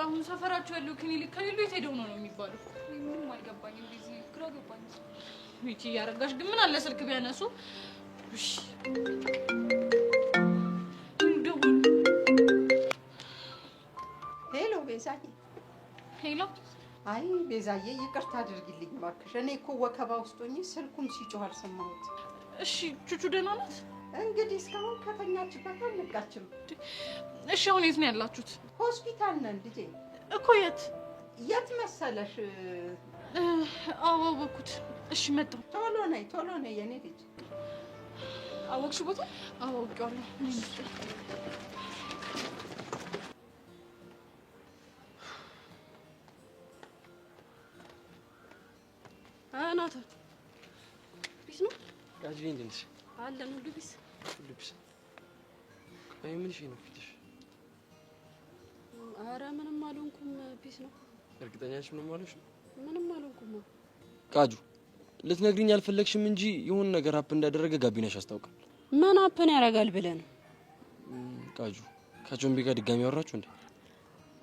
አሁን ሰፈራቸው ያለው ክሊኒክ ከሌሉ የት ሄደው ነው የሚባለው? ምንም አልገባኝም። ቢዚ ግራ ገባኝ። ሚኪ ያረጋሽ ግን ምን አለ ስልክ ቢያነሱ? እሺ ሄሎ ቤዛዬ። ሄሎ። አይ ቤዛዬ ይቅርታ አድርጊልኝ እባክሽ። እኔ እኮ ወከባ ውስጥ ሆኜ ስልኩም ሲጮህ አልሰማሁት። እሺ ቹቹ ደህና ናት? እንግዲህ እስካሁን ከተኛችበት አልነቃችም። እሺ አሁን የት ነው ያላችሁት? ሆስፒታል ነን ልጄ። እኮ የት መሰለሽ? አወኩት። እሺ መጣሁ። ቶሎ ነይ የኔ ልጅ። አወቅሽ ቦታ? አወቅዋለሁ። ናታን ቢስ ነው ጋጅሪ እንዴት አለን? ሁሉ ቢስ አይ ምን ነው ፊትሽ? ኧረ ምንም አልሆንኩም። ቢስ ነው። እርግጠኛ ነሽ ምንም አልሆንሽ? ምንም አልሆንኩም። ቃጁ ልትነግሪኝ አልፈለግሽም እንጂ የሆነ ነገር አፕ እንዳደረገ ጋቢናሽ አስታውቃል። ምን አፕን ያደርጋል ብለን? ቃጁ ከቾምቢ ጋር ድጋሚ ያወራችሁ እንዴ?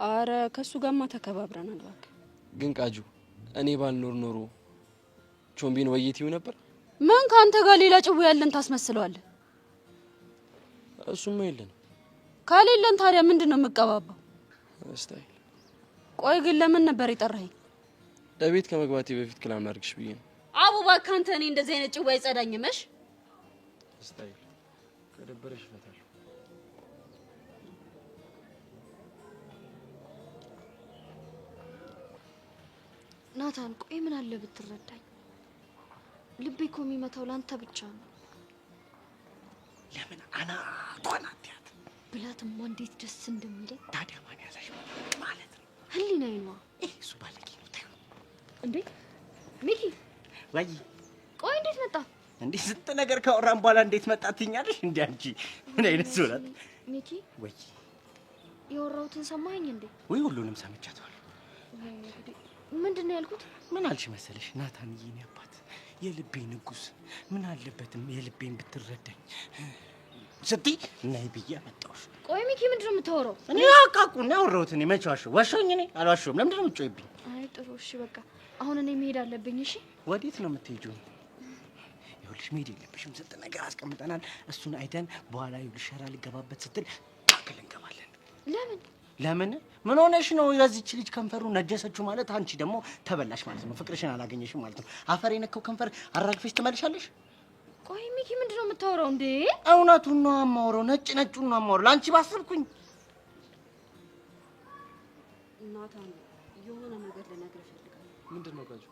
ኧረ ከሱ ጋርማ ተከባብረናል እባክህ። ግን ቃጁ እኔ ባልኖር ኖሮ ቾምቢን ወይቲው ነበር። ምን ካንተ ጋር ሌላ ጭው ያለን ታስመስለዋለህ? እሱማ የለን። ካሌለን ታዲያ ምንድነው የምቀባባው? ስታይል። ቆይ ግን ለምን ነበር የጠራኸኝ? ለቤት ከመግባቴ በፊት ክላም ላድርግሽ ብዬ ነው። አቡባ ካንተ እኔ እንደዚህ አይነት ጭው አይጸዳኝምሽ። ስታይል ከደበረሽ ፈታል። ናታን ቆይ ምን አለ ብትረዳኝ? ልቤ እኮ የሚመታው ላንተ ብቻ ነው። ለምን አናቷን አትያት ብላትማ እንዴት ደስ እንደሚለኝ። ታዲያ ማን ያዛሽ ማለት ነው? ህሊናዬ ነው። እሱ ባለጌ ነው። ታዩ እንዴ ሚኪ ወይ ቆይ እንዴት መጣ? እንዴ ስንት ነገር ካወራን በኋላ እንዴት መጣ ትኛለሽ? እንዴ አንቺ ምን አይነት ሰው ናት? ሚኪ ወይ የወራሁትን ሰማኸኝ እንዴ? ወይ ሁሉንም ሰምቻለሁ። ምንድነው ያልኩት? ምን አልሽ መሰለሽ? ናታን የኔ አባት የልቤ ንጉስ ምን አለበትም የልቤን ብትረዳኝ ስትይ ነይ ብዬ መጣሁሽ። ቆይ ሚኪ ምንድነው የምታወራው? እኔ አቃቁና ያወራሁት እኔ መቼ ዋሸሁኝ? እኔ አልዋሸሁም። ለምንድነው የምትጮይብኝ? አይ ጥሩ እሺ በቃ አሁን እኔ መሄድ አለብኝ። እሺ ወዴት ነው የምትሄጂው? ይኸውልሽ መሄድ የለብሽም። ስንት ነገር አስቀምጠናል። እሱን አይተን በኋላ ይኸውልሽ ሸራ ልገባበት ስትል ታክል እንገባለን። ለምን ምን ሆነሽ ነው? ያዚች ልጅ ከንፈሩ ነጀሰችው ማለት አንቺ ደግሞ ተበላሽ ማለት ነው። ፍቅርሽን አላገኘሽም ማለት ነው። አፈር የነካው ከንፈር አራግፈሽ ትመልሻለሽ። ቆይ ሚኪ ምንድነው የምታወራው እንዴ? እውነቱን ነው የማወራው። ነጩን ነው የማወራው። ላንቺ ባስብኩኝ። ናታን የሆነ ነገር ልነግርህ እፈልጋለሁ። ምንድነው ቃጁ?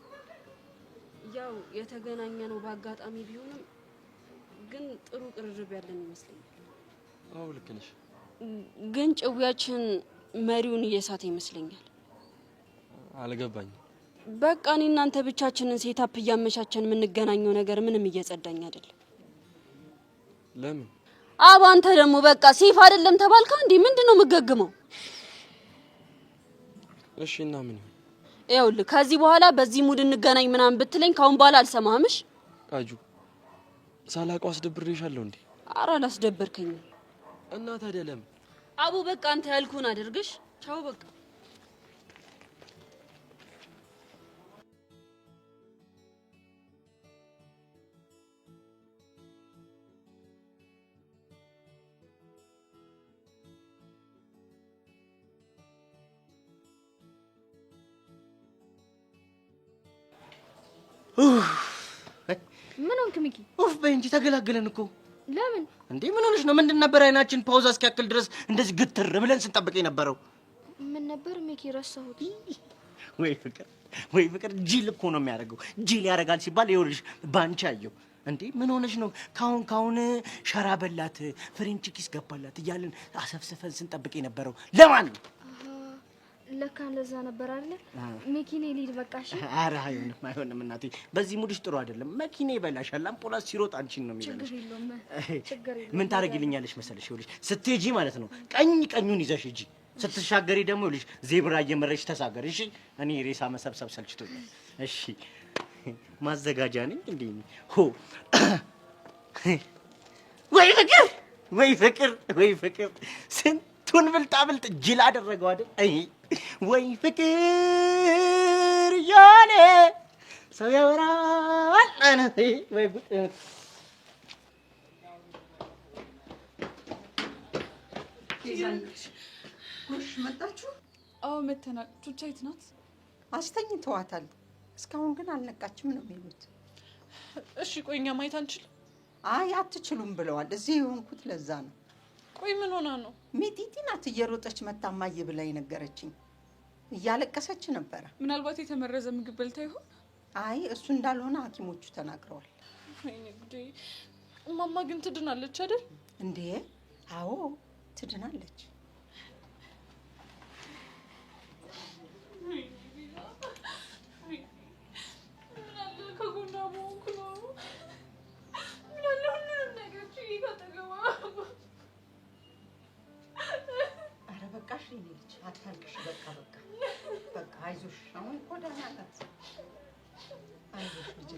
ያው የተገናኘ ነው በአጋጣሚ ቢሆንም ግን ጥሩ ቅርርብ ያለን ይመስለኛል። አዎ ልክ ነሽ። ግን ጭውያችን መሪውን እየሳተ ይመስለኛል። አልገባኝም። በቃ እኔ እናንተ ብቻችንን ሴታፕ እያመቻቸን የምንገናኘው ነገር ምንም እየጸዳኝ አይደለም። ለምን? አንተ ደግሞ በቃ ሴፍ አይደለም ተባልካ እንዴ? ምንድነው የምገግመው? እሺ እና ምን ይሁን? ይኸውልህ ከዚህ በኋላ በዚህ ሙድ እንገናኝ ምናምን ብትለኝ ካሁን በኋላ አልሰማህምሽ። ቃጁ ሳላውቀው አስደብሬሻለሁ እንዴ? ኧረ አላስደበርከኝም። እና ታዲያ ለምን? በቃ አንተ ያልኩህን አድርግሽ። ቻው በቃ። ምን ሆንክ ሚኪ? በእንጂ ተገላገለን እኮ። ለምን እንዴ ምን ሆነሽ ነው? ምንድን ነበር አይናችን ፓውዝ እስኪያክል ድረስ እንደዚህ ግትር ብለን ስንጠብቅ የነበረው? ምን ነበር ሚኪ? ረሳሁት። ወይ ፍቅር ጂል እኮ ነው የሚያደርገው። ጂል ያደርጋል ሲባል ይኸውልሽ ባንቺ አየሁ። እንዴ ምን ሆነሽ ነው? ካሁን ሸራ በላት ፍሬንች ኪስ ገባላት እያልን አሰፍስፈን ስንጠብቅ የነበረው ለማን ነው? ለካ ለዛ ነበር አይደል? መኪኔ ሊድ በቃሽ። ኧረ አይሆንም እናቴ፣ በዚህ ሙድሽ ጥሩ አይደለም። መኪኔ ይበላሻል። አምፖላስ ሲሮጥ አንቺን ነው የሚበላሽ። ችግር የለውም። ምን ታረጊልኛለሽ መሰለሽ? ይኸውልሽ ስትሄጂ ማለት ነው ቀኙን ይዘሽ ሂጂ። ስትሻገሪ ደግሞ ይኸውልሽ ዜብራ እየመረሽ ተሳገሪ። እሺ እኔ ሬሳ መሰብሰብ ሰልችቶኛል። እሺ ማዘጋጃ ነኝ እንዴ? ወይ ፍቅር ስንቱን ብልጣ ጅል አደረገው አይደል? ወይ ፍቅር ያለ ሰው ያወራል አነቴ ወይ ጎሽ መጣችሁ? አዎ መተናል። ቹቻ የት ናት? አስተኝተዋታል። እስካሁን ግን አልነቃችም ነው የሚሉት። እሺ ቆይ እኛ ማየት አንችልም? አይ አትችሉም ብለዋል። እዚህ የሆንኩት ለዛ ነው። ቆይ ምን ሆና ነው? ሚጢጢ ናት እየሮጠች መታ እማዬ ብላ ነገረችኝ። እያለቀሰች ነበረ። ምናልባት የተመረዘ ምግብ በልታ ይሆን? አይ እሱ እንዳልሆነ ሐኪሞቹ ተናግረዋል። ወይኔ ጉዴ። እማማ ግን ትድናለች አይደል? እንዴ አዎ ትድናለች። ኧረ በቃሽ የኔ ልጅ አታልቅሽ። በቃ አይዞሽ። አሁን እኮ ደህና ናት። አይዞሽ ልጄ።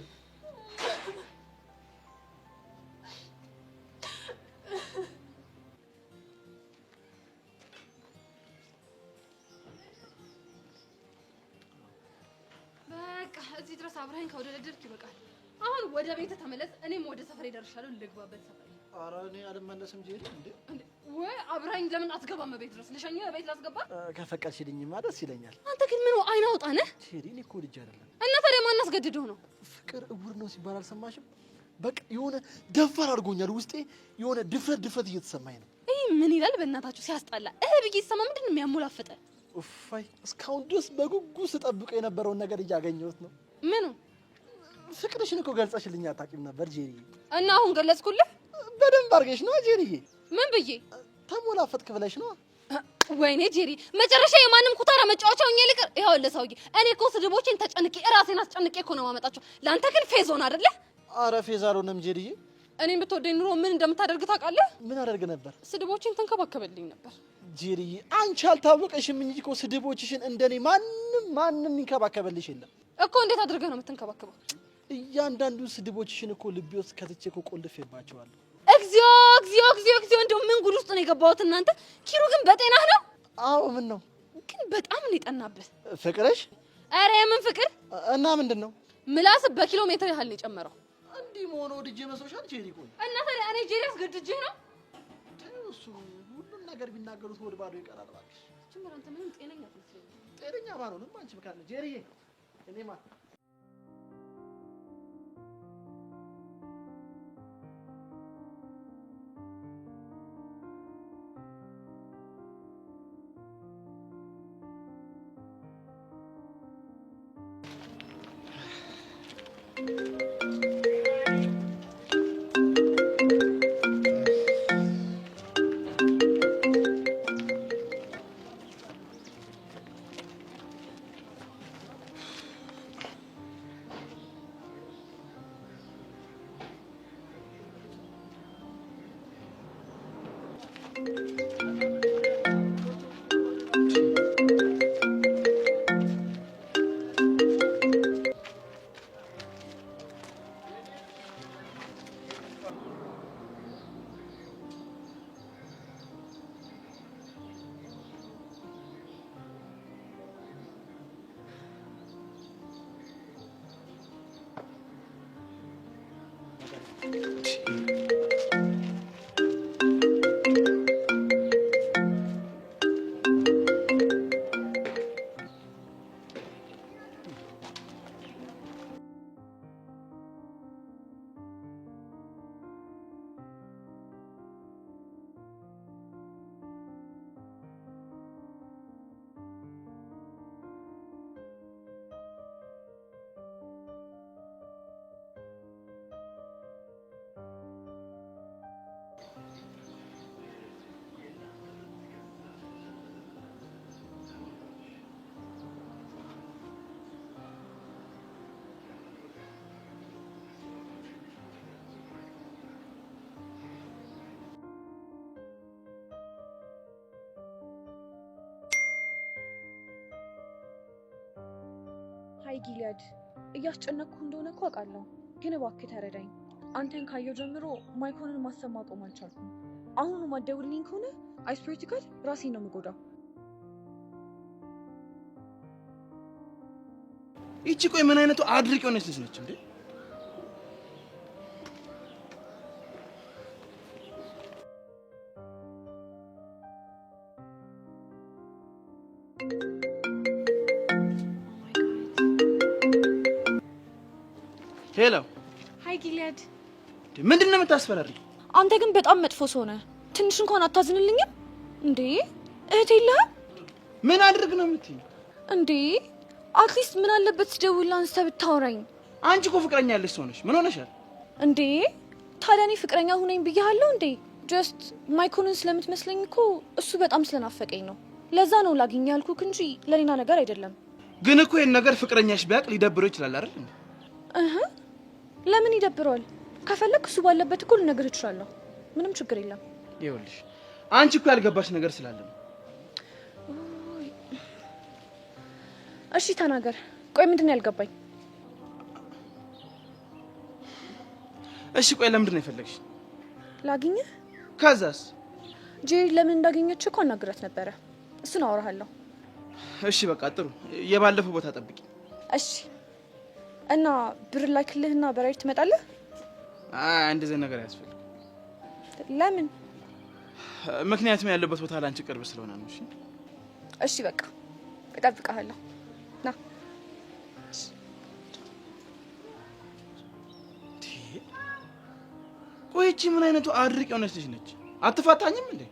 በቃ እዚህ ድረስ አብረኸኝ ከወደደድክ ይበቃል። አሁን ወደ ቤት ተመለስ። እኔም ወደ ሰፈሬ ደርሻለሁ። ልግባበት ሰፈሬ። ኧረ እኔ አልመለስም ጄሪ። እንዴ ወይ አብረኸኝ ለምን አትገባም? ቤት ድረስ ልሸኝህ? ቤት ላስገባ? ከፈቀድሽልኝማ ደስ ይለኛል። አንተ ግን ምን አይን አውጣ ነህ? ጄሪ እኔ እኮ ልጅ አይደለም። እና ታዲያ ማን አስገድደው ነው? ፍቅር እውር ነው ሲባል አልሰማሽም? በቃ የሆነ ደፋር አድርጎኛል። ውስጤ የሆነ ድፍረት እየተሰማኝ ነው። ይህ ምን ይላል በእናታችሁ ሲያስጣላ። ብዬ ይሰማ ምንድን ነው የሚያሞላፍጠ? ኡፋይ እስካሁን ድረስ በጉጉት ስጠብቀው የነበረውን ነገር እያገኘሁት ነው። ምኑ? ፍቅርሽን እኮ ገልጸሽልኝ አታውቂም ነበር ጄሪ። እና አሁን ገለጽኩልህ? በደንብ አድርገሽ ነው ጄሪዬ። ምን ብዬ? ተሞላፈጥክ ብለሽ ነው። ወይኔ ጄሪ፣ መጨረሻ የማንም ኩታራ መጫወቻ ሆኜ ልቅር? ይኸውልህ ሰውዬ፣ እኔ እኮ ስድቦቼን ተጨንቄ ራሴን አስጨንቄ እኮ ነው የማመጣቸው። ለአንተ ግን ፌዝ ሆነ አይደለ? ኧረ ፌዝ አልሆነም ጄሪዬ። እኔም ብትወደኝ ኑሮ ምን እንደምታደርግ ታውቃለህ? ምን አደርግ ነበር? ስድቦቼን ተንከባከበልኝ ነበር። ጄሪዬ አንቺ አልታወቀሽም እንጂ እኮ ስድቦችሽን እንደኔ ማንም ይንከባከበልሽ የለም እኮ። እንዴት አድርገህ ነው የምትንከባከበው? እያንዳንዱ ስድቦችሽን እኮ ልቤ ውስጥ ከትቼ እኮ ቆልፌባቸዋለሁ። እግዚኦ እግዚኦ እግዚኦ እግዚኦ! እንደው ምን ጉድ ውስጥ ነው የገባሁት እናንተ። ኪሩ ግን በጤናህ ነው? አዎ። ምን ነው ግን በጣም ነው የጠናብህ። ፍቅርሽ? ኧረ የምን ፍቅር እና ምንድን ነው? ምላስ በኪሎ ሜትር ያህል ነው የጨመረው። እንዲህ መሆኑ ወድጄ መስሎሻል ጄሪ? ቆይ እና ታዲያ እኔ ጄሪ አስገድጄህ ነው? እሱ ሁሉን ነገር ቢናገሩት ሆድ ባዶ ይቀራል። እባክሽ ጭምር አንተ ምንም ጤነኛ አትመስለኝም። ጤነኛ ባልሆንም አንቺ ብካለ ጄሪዬ እኔማ አይ ጊሊያድ፣ እያስጨነቅኩ እንደሆነ እኮ አውቃለሁ፣ ግን እባክህ ተረዳኝ። አንተን ካየው ጀምሮ ማይኮንን ማሰብ ማቆም አልቻልኩም። አሁኑ ማትደውልልኝ ከሆነ አይስፕሬቲካል ራሴን ነው የምጎዳው። ይቺ ቆይ ምን አይነቱ አድርቅ የሆነች ልጅ ነች እንዴ? ሄሎ ሃይ ጊሊያድ። ምንድነው የምታስፈራሪ? አንተ ግን በጣም መጥፎ ሰው ነህ። ትንሽ እንኳን አታዝንልኝም እንዴ? እህት የለህም? ምን አድርግ ነው የምትይኝ እንዴ? አትሊስት ምን አለበት ስደውልልህ አንስተህ ብታወራኝ? አንቺ እኮ ፍቅረኛ ያለሽ ሰው ነሽ። ምን ሆነሻል እንዴ? ታዲያ እኔ ፍቅረኛ ሁነኝ ብያለሁ እንዴ? ጀስት ማይኮንን ስለምትመስለኝ እኮ እሱ በጣም ስለናፈቀኝ ነው። ለዛ ነው ላግኝ ያልኩክ እንጂ ለሌላ ነገር አይደለም። ግን እኮ ይሄን ነገር ፍቅረኛሽ ቢያቅ ሊደብረው ይችላል አይደል እንዴ? ለምን ይደብረዋል? ከፈለክ እሱ ባለበት እኮ ልነግርህ እችላለሁ። ምንም ችግር የለም። ይኸውልሽ አንቺ እኮ ያልገባሽ ነገር ስላለ ነው። እሺ ተናገር። ቆይ ምንድን ነው ያልገባኝ? እሺ ቆይ ለምንድን ነው የፈለግሽ? ላግኝህ። ከዛስ? ጄሪ ለምን እንዳገኘች እኮ አናግራት ነበረ። እሱን አወራሃለሁ። እሺ በቃ ጥሩ። የባለፈው ቦታ ጠብቂ። እሺ። እና ብር ላክልህና በራይድ ትመጣለህ? እንደዚህ ነገር ያስፈልግ። ለምን? ምክንያቱም ያለበት ቦታ ላንቺ ቅርብ ስለሆነ ነው። እሺ እሺ በቃ እጠብቅሃለሁ። ና። ቆይቺ ምን አይነቱ አድርቅ የሆነች ልጅ ነች? አትፋታኝም እንዴ?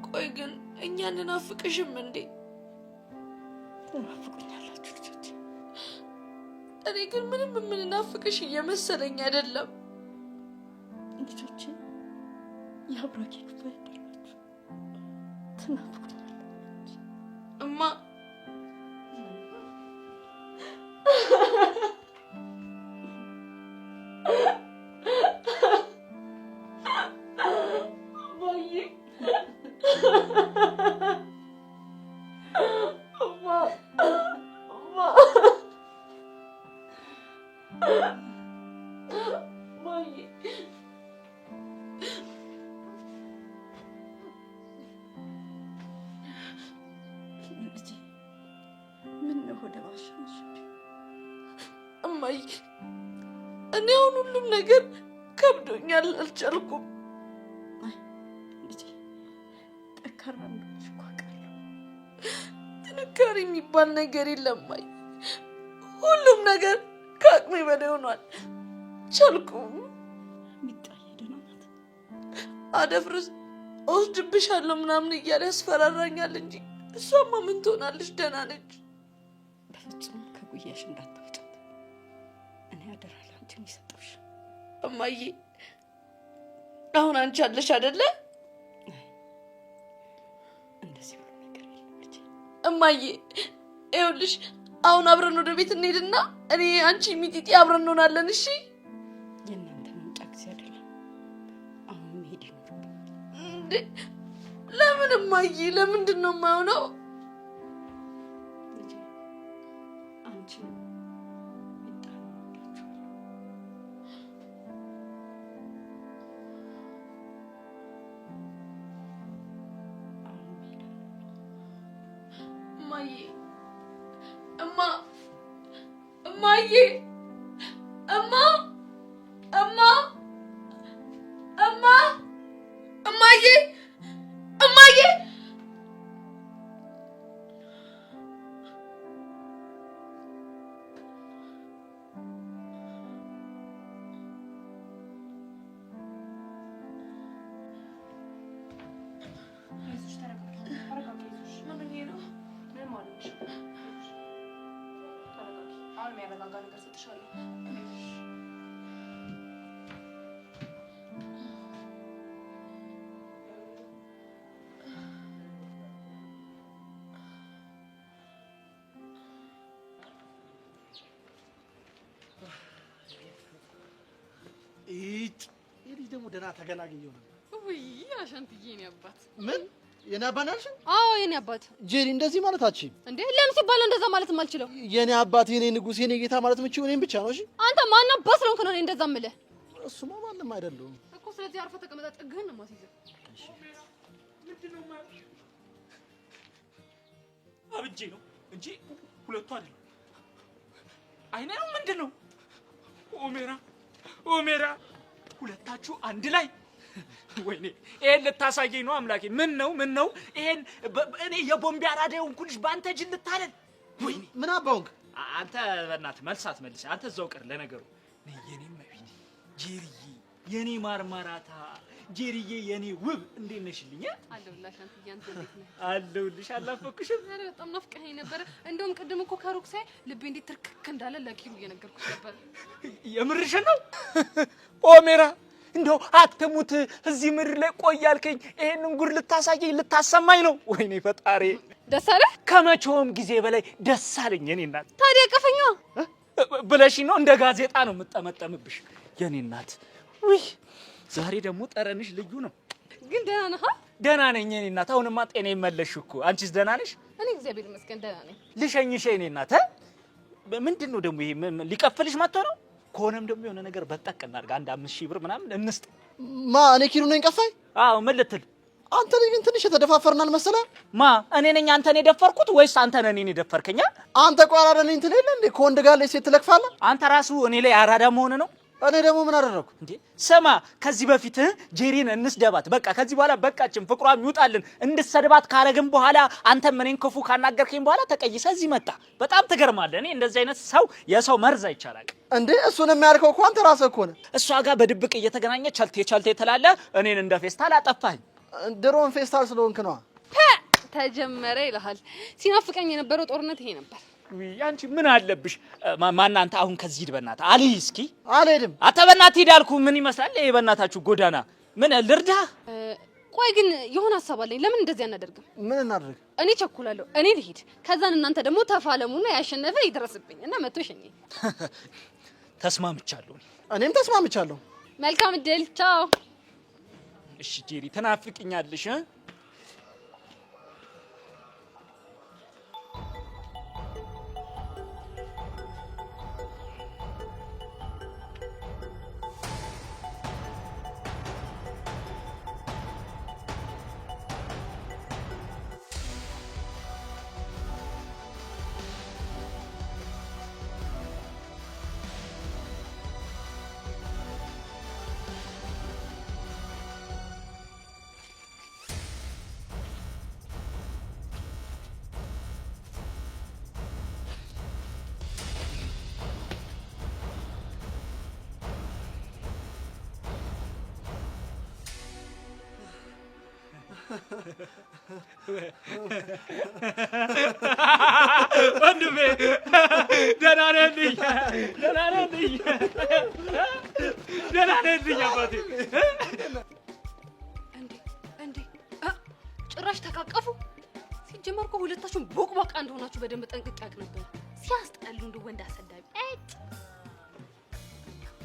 ቆይ ግን እኛን እናፍቅሽም እንዴ? ትናፍቁኛላችሁ ልጆች። እኔ ግን ምንም የምንናፍቅሽ እየመሰለኝ አይደለም። ልጆች የአብራኬ ክፍል አይደላችሁ። ትናፍቁኛላችሁ እማ። እማዬ እኔ አሁን ሁሉም ነገር ከብዶኛል፣ አልቻልኩም። ልጄ ጠንካራ ነሽ እኮ አውቃለሁ። ጥንካሬ የሚባል ነገር የለም እማዬ። ሁሉም ነገር ከአቅሜ በላይ ሆኗል፣ አልቻልኩም። ሚጣዬ ደህና ናት? አደፍርስ እወስድብሻለሁ ምናምን እያለ ያስፈራራኛል እንጂ እሷማ ምን ትሆናለች? ደህና ነች። በፍጹም ከጉያሽ እንዳታወጫት። እኔ አደራ ላንቺ ነው የሰጠሁሽ። እማዬ አሁን አንቺ አለሽ አይደለ? እንደዚህ ብሎ ነገር የለም ልጄ። እማዬ ይኸውልሽ አሁን አብረን ወደ ቤት እንሄድና እኔ አንቺ ሚጢጢ አብረን እንሆናለን። እሺ? የእናንተ መምጫ ጊዜ አይደለም፣ አሁን መሄድ ይኖርብናል። እንዴ ለምን እማዬ? ለምንድን ነው የማይሆነው? ልጄ አንቺ ሚጣን ወዳችኋለሁ። አሁን መሄድ እማዬ እማ እማዬ እማ እማ እማ እማዬ እማዬ አሁን የሚያረጋጋ ነገር ሰጥሻለሁ። ይሄ ደግሞ ደህና ተገናኘው ነው። ውይ አሻንትዬ የኔ አባት። ምን የኔ አባት አልሽ? አዎ የኔ አባት። ጄሪ እንደዚህ ማለታችን እንዴ ለምን ሲባል እንደዛ ማለት የማልችለው? የኔ አባት የኔ ንጉስ የኔ ጌታ ማለት ምንጭ እኔን ብቻ ነው። እሺ አንተ ማን አባት ስለሆንክ ነው እኔ እንደዛ የምልህ? እሱማ ማንንም አይደለም እኮ። ስለዚህ አርፈህ ተቀመጣ። ጥግህን ነው የማስይዘው። እሺ ምንድነው አብጄ ነው እንጂ ሁለቱ አይደለም። አይኔ ነው ምንድነው? ኦሜራ ሁለታችሁ አንድ ላይ ወይኔ ይሄን ልታሳየኝ ነው አምላኬ። ምን ነው ይሄን እኔ የቦምቢ አራዳውን ኩልሽ ባንተ ጅል ልታለን? ወይኔ ምን አባውንክ አንተ በእናትህ መልሳት መልስ። አንተ እዛው ቀር ለነገሩ የኔ መቢት ጄሪዬ፣ የኔ ማርማራታ ጄሪዬ፣ የኔ ውብ እንዴት ነሽልኝ? አለሁልሽ አንተ ያንተ እንዴት ነህ? አለሁልሽ። አላፈኩሽም? ኧረ በጣም ናፍቀኸኝ ነበር። እንደውም ቅድም እኮ ከሩቅ ሳይ ልቤ እንዴት ትርክክ እንዳለ ለኪሩ እየነገርኩሽ ነበር። የምርሽን ነው ኦሜራ? እንደው አትሙት እዚህ ምድር ላይ ቆያልከኝ ይሄንን ጉድ ልታሳየኝ ልታሰማኝ ነው? ወይኔ ፈጣሪ ደስ አለህ? ከመቼውም ጊዜ በላይ ደስ አለኝ የኔ እናት። ታዲያ ቀፈኛ ብለሽኝ ነው እንደ ጋዜጣ ነው የምጠመጠምብሽ የኔ እናት። ውይ ዛሬ ደግሞ ጠረንሽ ልዩ ነው። ግን ደህና ነህ? ደህና ነኝ የኔ እናት። አሁንማ ጤና ይመለሽ እኮ። አንቺስ ደህና ነሽ? እኔ እግዚአብሔር ይመስገን ደህና ነኝ። ልሸኝሽ የኔ እናት። ምንድን ነው ደግሞ ይሄ? ሊቀፍልሽ መጥቶ ነው? ከሆነም ደግሞ የሆነ ነገር በጠቅ እናድርግ። 5,000 ብር ምናምን እንስጥ። እኔ ኪሩ ነኝ ቀፋይ? አዎ ምን ልትል? አንተ ነኝ ግን ትንሽ የተደፋፈርናል መሰለህ። እኔ ነኝ አንተን የደፈርኩት ወይስ አንተ ነህ እኔን የደፈርከኝ? አንተ ቋራዳ ነኝ ትል የለ እንዴ? ከወንድ ጋር ላይ ሴት ትለክፋለህ። አንተ ራሱ እኔ ላይ አራዳ መሆን ነው። እኔ ደግሞ ምን አደረኩ እንዴ? ስማ ከዚህ በፊት ጄሪን እንስደባት፣ በቃ ከዚህ በኋላ በቃችን፣ ፍቅሯም ይውጣልን። እንድትሰድባት ካረግም በኋላ አንተም እኔን ክፉ ካናገርከኝ በኋላ ተቀይሰ እዚህ መጣ። በጣም ትገርማለህ። እኔ እንደዚህ አይነት ሰው የሰው መርዝ አይቻላል እንዴ? እሱን የሚያልከው እኮ አንተ ራስህ እኮ ነህ። እሷ ጋር በድብቅ እየተገናኘ ቸልቴ ትላለህ። እኔን እንደ ፌስታል አጠፋኝ። ድሮን ፌስታል ስለሆንክ ነው። ተጀመረ ይልሃል። ሲናፍቀኝ የነበረው ጦርነት ይሄ ነበር። አንቺ ምን አለብሽ? ማናንተ አሁን ከዚህ ሂድ በእናትህ። አልይ እስኪ አልሄድም። አተ በእናትህ ሂድ አልኩህ። ምን ይመስላል ይሄ በእናታችሁ ጎዳና? ምን ልርዳህ? ቆይ ግን የሆነ ሀሳብ አለኝ። ለምን እንደዚህ አናደርግም? ምን እናድርግ? እኔ ቸኩላለሁ። እኔ ልሂድ፣ ከዛን እናንተ ደግሞ ተፋለሙና ያሸነፈ ይደረስብኝ እና መጥቶ ሸኘኝ። ተስማምቻለሁ። እኔም ተስማምቻለሁ። መልካም እድል። ቻው። እሺ ጄሪ ተናፍቅኛለሽ? ወንድሜ ደህና ነህልኝ? ደህና ነህልኝ? ደህና ነህልኝ አባቴ? እንዴ ጭራሽ ተቃቀፉ። ሲጀመር እኮ ሁለታችሁም ቦቅቧቃ እንደሆናችሁ በደንብ ጠንቅቄ አውቅ ነበር። ሲያስጠሉ እንደ ወንድ አሰዳቢ።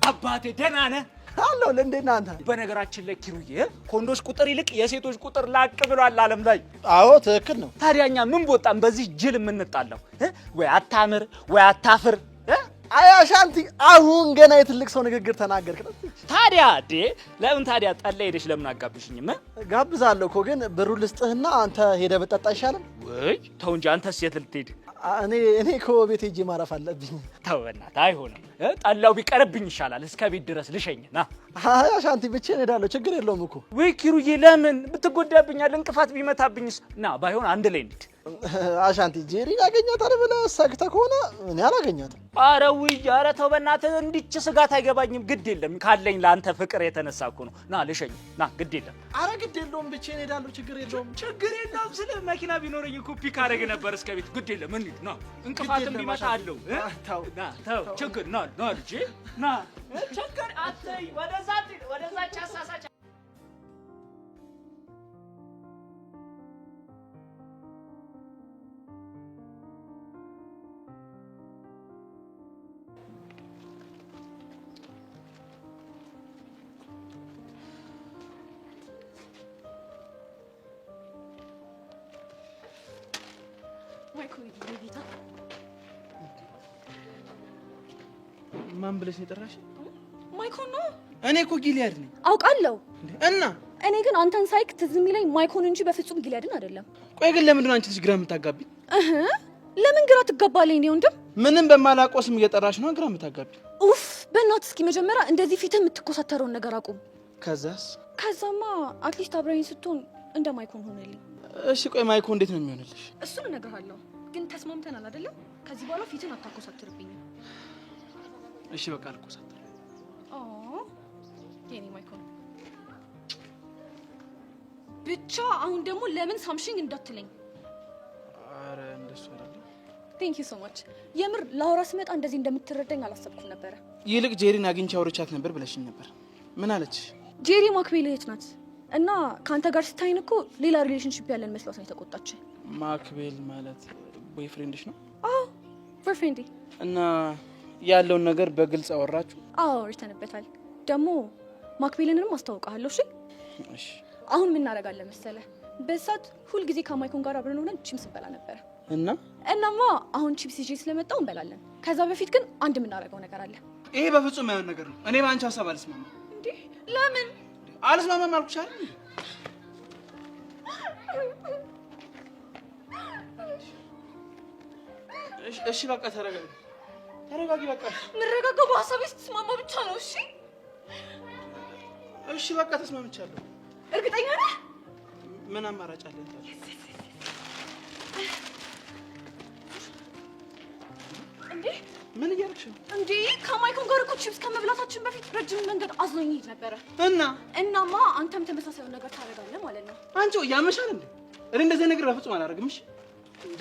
አባቴ ደህና ነህ? አለው ለእንዴና አንተ። በነገራችን ላይ ኪሩዬ ከወንዶች ቁጥር ይልቅ የሴቶች ቁጥር ላቅ ብሏል ዓለም ላይ። አዎ ትክክል ነው። ታዲያኛ ምን ቦጣን በዚህ ጅል የምንጣለው? ወይ አታምር ወይ አታፍር። አይ አሻንቲ አሁን ገና የትልቅ ሰው ንግግር ተናገርክ። ታዲያ ለምን ታዲያ ጠላ ሄደሽ ለምን አጋብሽኝም? ጋብዛለሁ እኮ ግን ብሩን ልስጥህና አንተ ሄደህ ብትጠጣ ይሻላል። ወይ ተው እንጂ አንተስ የት ልትሄድ? እኔ እኮ ቤት ሄጄ ማረፍ አለብኝ። ተው በእናትህ አይሆንም። ጠላው ቢቀርብኝ ይሻላል። እስከ ቤት ድረስ ልሸኝና። አይ አሻንቲ ብቻዬን እሄዳለሁ፣ ችግር የለውም እኮ። ወይ ኪሩዬ ለምን ብትጎዳብኛል? እንቅፋት ቢመታብኝስ? ና ባይሆን አንድ ላይ እንሂድ። አሻንቲ ጄሪን አገኛታለሁ ብለህ ሰግተህ ከሆነ እኔ አላገኛትም። ኧረ ውይ ኧረ ተው በእናትህ፣ እንዲች ስጋት አይገባኝም። ግድ የለም ካለኝ ለአንተ ፍቅር የተነሳ እኮ ነው። ና ልሸኝ፣ ና ግድ የለም። ኧረ ግድ የለውም ብቻዬን እሄዳለሁ፣ ችግር የለውም። ችግር የለውም ስለ መኪና ቢኖረኝ እኮ ፒክ አደረግ ነበር እስከ ቤት። ግድ የለም እንሂድ። ና እንቅፋትም ቢመታ አለው። ተው ና ተው ችግር ና ልጄ ና ችግር አትይ ወደዛ ቻሳሳች ማን ብለሽ ነው የጠራሽ? ማይኮን ነው። እኔ እኮ ጊሊያድ ነኝ። አውቃለሁ። እና እኔ ግን አንተን ሳይክ ትዝ የሚለኝ ማይኮን እንጂ በፍጹም ጊሊያድን አይደለም። ቆይ ግን ለምንድን ነው አንቺ ልጅ ግራ የምታጋቢኝ? ለምን ግራ ትጋባለኝ? እኔ ወንድም ምንም በማላውቀው ስም እየጠራሽ ነው ግራ የምታጋቢኝ? ኡፍ በእናትህ እስኪ መጀመሪያ እንደዚህ ፊትህ የምትኮሳተረውን ነገር አቁም። ከዛማ አትሊስት አብረኸኝ ስትሆን እንደ ማይኮን ሆነልኝ። እሺ ቆይ ማይኮ እንዴት ነው የሚሆንልሽ? እሱን እነግርሃለሁ። ግን ተስማምተናል አይደለም? ከዚህ በኋላ ፊትን አታኮሳትርብኝ። እሺ በቃ አልኮሳተርም። የኔ ማይኮን ብቻ አሁን ደግሞ ለምን ሳምሽኝ እንዳትለኝ። አረ እንደሱ አይደለም። ቴንክ ዩ ሶ ማች። የምር ላውራ ስመጣ እንደዚህ እንደምትረዳኝ አላሰብኩም ነበረ። ይልቅ ጄሪን አግኝቼ አውርቻት ነበር ብለሽኝ ነበር። ምን አለች? ጄሪ ማክቤል እህት ናት እና ከአንተ ጋር ስታይን እኮ ሌላ ሪሌሽንሺፕ ያለን መስሏት ነው የተቆጣች። ማክቤል ማለት ቦይፍሬንድሽ ነው? አዎ ቦይፍሬንዴ። እና ያለውን ነገር በግልጽ አወራችሁ? አዎ አውርተንበታል። ደግሞ ማክቤልንም አስተዋውቃለሁ። እሺ አሁን ምን እናደርጋለን መሰለህ? በዛት ሁል ጊዜ ከማይኮን ጋር አብረን ሆነን ቺፕስ እንበላ ነበረ። እናማ አሁን ቺፕስ ይዤ ስለመጣሁ እንበላለን። ከዛ በፊት ግን አንድ የምናደርገው ነገር አለ። ይሄ በፍጹም የማይሆን ነገር ነው። እኔ በአንቺ ሀሳብ አልስማማም። እንዴ ለምን አልስማማም አልኩሽ አይደል? እሺ በቃ ተረጋጊ በቃ። የምረጋጋው በሀሳቤ ስትስማማ ብቻ ነው። እሺ በቃ ተስማምቻለሁ። እርግጠኛ ነህ? ምን አማራጭ አለን ታዲያ? እንዴ ምን እያደረግሽ ነው? እንዴ ከማይኮን ጋር እኮ ቺፕስ ከመብላታችን በፊት ረጅም መንገድ አዝሎኝ ሄድ ነበረ። እናማ አንተም ተመሳሳዩ ነገር ታደርጋለህ ማለት ነው። አንቺ ያመሻል እንዴ? እኔ እንደዚህ ነገር በፍጹም አላደርግም። እሺ እንዴ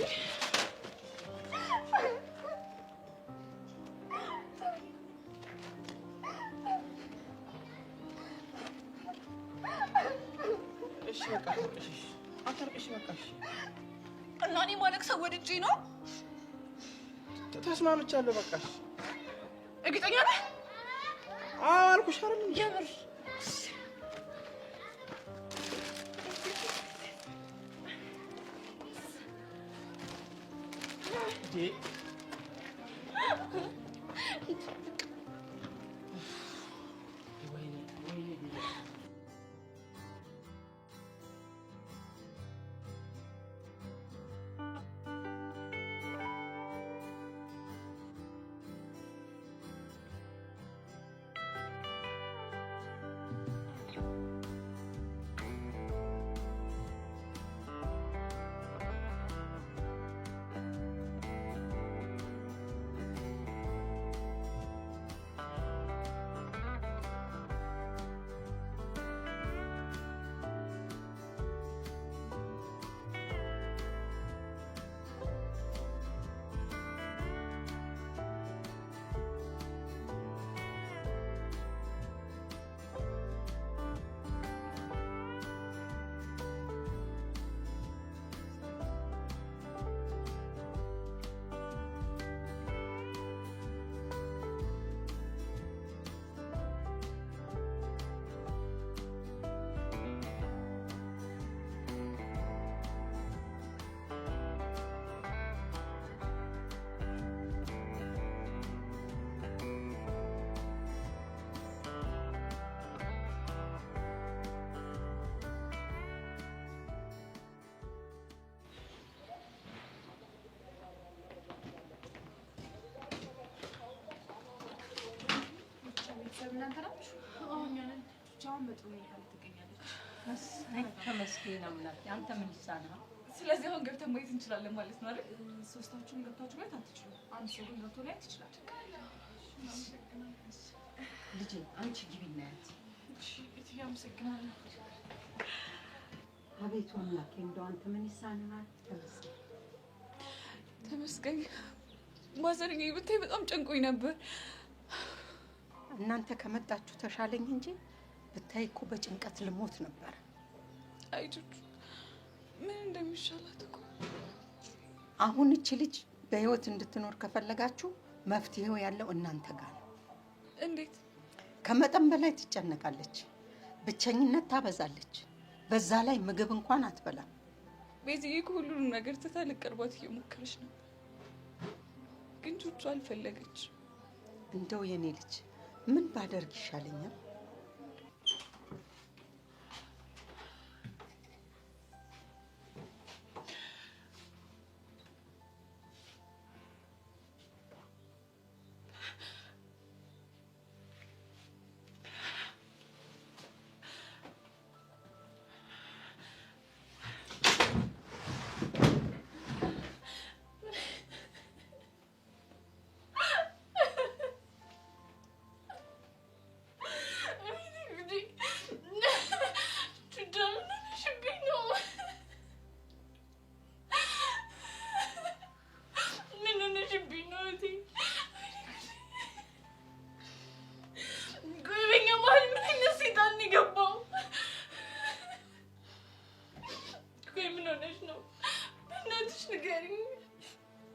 እሺ በቃ አታርቅሽ በቃ። እሺ እና እኔ ማለቅ ሰው ወድጄ ነው። ተስማምቻለሁ በቃ። እርግጠኛ ነህ? አዎ አልኩሽ አይደል? የምር ተመስገን አምላክ። አንተ ምን ይሳናል? ስለዚህ አሁን ገብተን ማየት እንችላለን ማለት ነው አይደል? ሶስታችሁም ገብታችሁ ማየት አትችሉም። አንድ ሰው ግን ገብቶ ላይ ይችላል። ልጄ አንቺ ግቢ እናያት። እሺ እትዬ አመሰግናለሁ። አቤቱ አምላኬ እንደው አንተ ምን ይሳናል? ተመስገን ማዘርዬ ብታይ በጣም ጨንቆኝ ነበር። እናንተ ከመጣችሁ ተሻለኝ እንጂ ብታይ እኮ በጭንቀት ልሞት ነበር። አይ ጁጁ ምን እንደሚሻላት እኮ አሁን እቺ ልጅ በህይወት እንድትኖር ከፈለጋችሁ መፍትሄው ያለው እናንተ ጋር ነው። እንዴት? ከመጠን በላይ ትጨነቃለች፣ ብቸኝነት ታበዛለች፣ በዛ ላይ ምግብ እንኳን አትበላም። ቤዚዬ ሁሉንም ነገር ትታ ልቀርባት እየሞከረች ነው፣ ግን ጁጁ አልፈለገች። እንደው የኔ ልጅ ምን ባደርግ ይሻለኛል?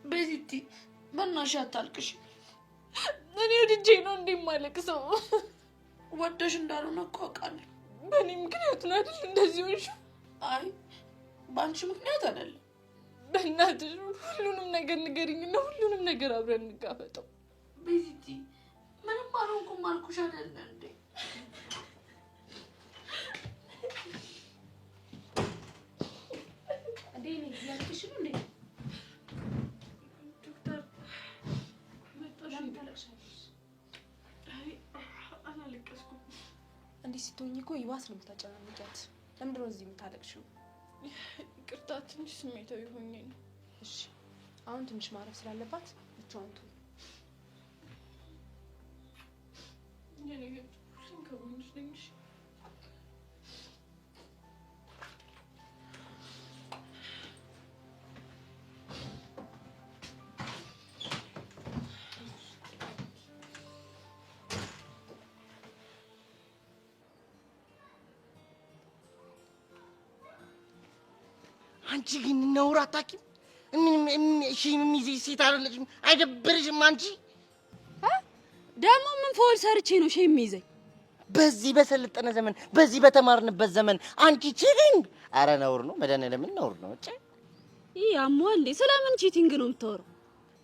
ቤዚቲ በእናትሽ አታልቅሽ። እኔ ወድጄ ነው እንደማለቅሰው። ወደሽ እንዳልሆነ እኮ አውቃለሁ። በእኔ ምክንያት ነው አይደል እንደዚህ ሆንሽው? አይ በአንቺ ምክንያት አይደለም። በእናትሽ ሁሉንም ነገር ንገሪኝና ሁሉንም ነገር አብረን እንጋፈጠው። ቤዚቲ ምንም አልሆንኩም አልኩሽ አይደል እንዴ? እንዴ ነው ያልኩሽ እንዴ? እንዲህ ስትሆኚ እኮ ይባስ ነው የምታጨናንቂያት። ለምንድን ነው እዚህ የምታለቅሽው? ይቅርታ ትንሽ ስሜታዊ ሆኜ ነው። እሺ አሁን ትንሽ ማረፍ ስላለባት ብቻዋን ትሁን። የኔ ግን ሁሉም ከጎንሽ ነኝ። አንቺ ግን ነውር አታውቂም? እሺ ሚዜ ሴት አይደለሽም? አይደብርሽም አንቺ? ደግሞ ምን ፎል ሰርቼ ነው ሼም የሚይዘኝ? በዚህ በሰለጠነ ዘመን በዚህ በተማርንበት ዘመን አንቺ ቺቲንግ! አረ ነውር ነው። መድኃኒዓለምን ነውር ነው። እጭ ይሄ አሟል እንዴ? ስለምን ቺቲንግ ነው የምታወራው?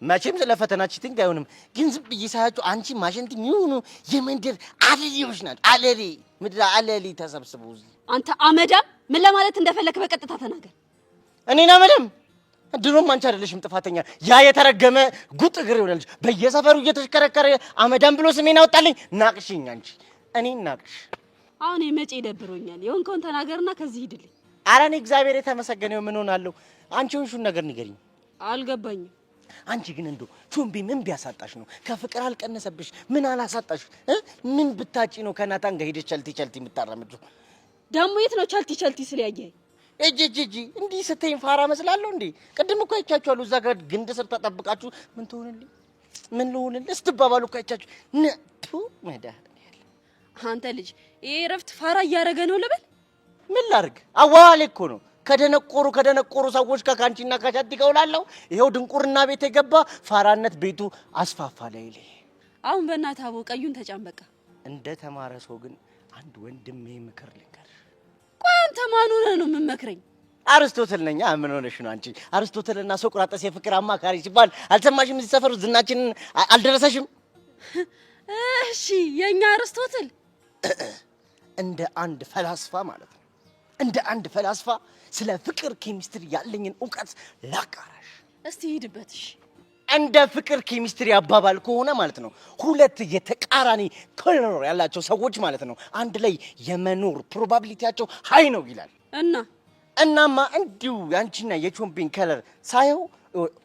መቼም ስለ ፈተና ቺቲንግ አይሆንም። ግን ዝም ብዬ ሳያችሁ አንቺ ማሸንቲ የሚሆኑ የመንደር አለሌዎች ናቸው። አለሌ ምድር አለሌ ተሰብስበው እዚህ። አንተ አመዳም ምን ለማለት እንደፈለክ በቀጥታ ተናገር። እኔና መለም ድሮም አንቺ አይደለሽም ጥፋተኛ። ያ የተረገመ ጉጥ እግር ይሆናልሽ በየሰፈሩ እየተሽከረከረ አመዳም ብሎ ስሜን አወጣልኝ። ናቅሽኝ አንቺ እኔን ናቅሽ። አሁን የመጪ ይደብሮኛል። የሆንከውን ተናገርና ከዚህ ሂድልኝ። ኧረ እኔ እግዚአብሔር የተመሰገነው ምን ሆናለሁ? አንቺ ሆንሽውን ነገር ንገሪኝ። አልገባኝም። አንቺ ግን እንደው ቾምቤ ምን ቢያሳጣሽ ነው? ከፍቅር አልቀነሰብሽ? ምን አላሳጣሽ? ምን ብታጪ ነው ከናታን ጋር ሄደሽ ቸልቲ ቸልቲ የምታራምዱ? ደግሞ የት ነው ቸልቲ ቸልቲ ስለያየኝ? እጂ እንዲህ ስትይኝ ፋራ መስላለሁ እንዴ? ቅድም እኮ አይቻችኋለሁ። እዛ ጋር ግንድ ስር ተጠብቃችሁ ምን ትሆንልኝ ምን ልሆንልህ ስትባባሉ እኮ አይቻችሁ ነቱ መዳህ። አንተ ልጅ ይሄ ረፍት ፋራ እያደረገ ነው ልበል? ምን ላድርግ? አዋዋሌ እኮ ነው። ከደነቆሩ ሰዎች ጋር ካንቺና ካቻቲ ከውላለሁ። ይሄው ድንቁርና ቤት የገባ ፋራነት ቤቱ አስፋፋ ላይ ላይ። አሁን በእናትህ አቦ ቀዩን ተጫን በቃ። እንደ ተማረ ሰው ግን አንድ ወንድሜ ምክር ልንገርሽ። ቆይ አንተ ማን ሆነህ ነው የምመክረኝ? አርስቶትል ነኝ። ምን ሆነሽ ነው አንቺ? አርስቶትልና ሶቅራጠስ የፍቅር አማካሪ ሲባል አልሰማሽም? እዚህ ሰፈር ዝናችንን አልደረሰሽም? እሺ የኛ አርስቶትል እንደ አንድ ፈላስፋ ማለት ነው። እንደ አንድ ፈላስፋ ስለ ፍቅር ኬሚስትሪ ያለኝን ዕውቀት ላጋራሽ። እስቲ ሂድበትሽ። እንደ ፍቅር ኬሚስትሪ አባባል ከሆነ ማለት ነው ሁለት የተቃራኒ ከለር ያላቸው ሰዎች ማለት ነው አንድ ላይ የመኖር ፕሮባቢሊቲያቸው ሃይ ነው ይላል። እናማ እንዲሁ ያንቺና የቾምፒን ከለር ሳይው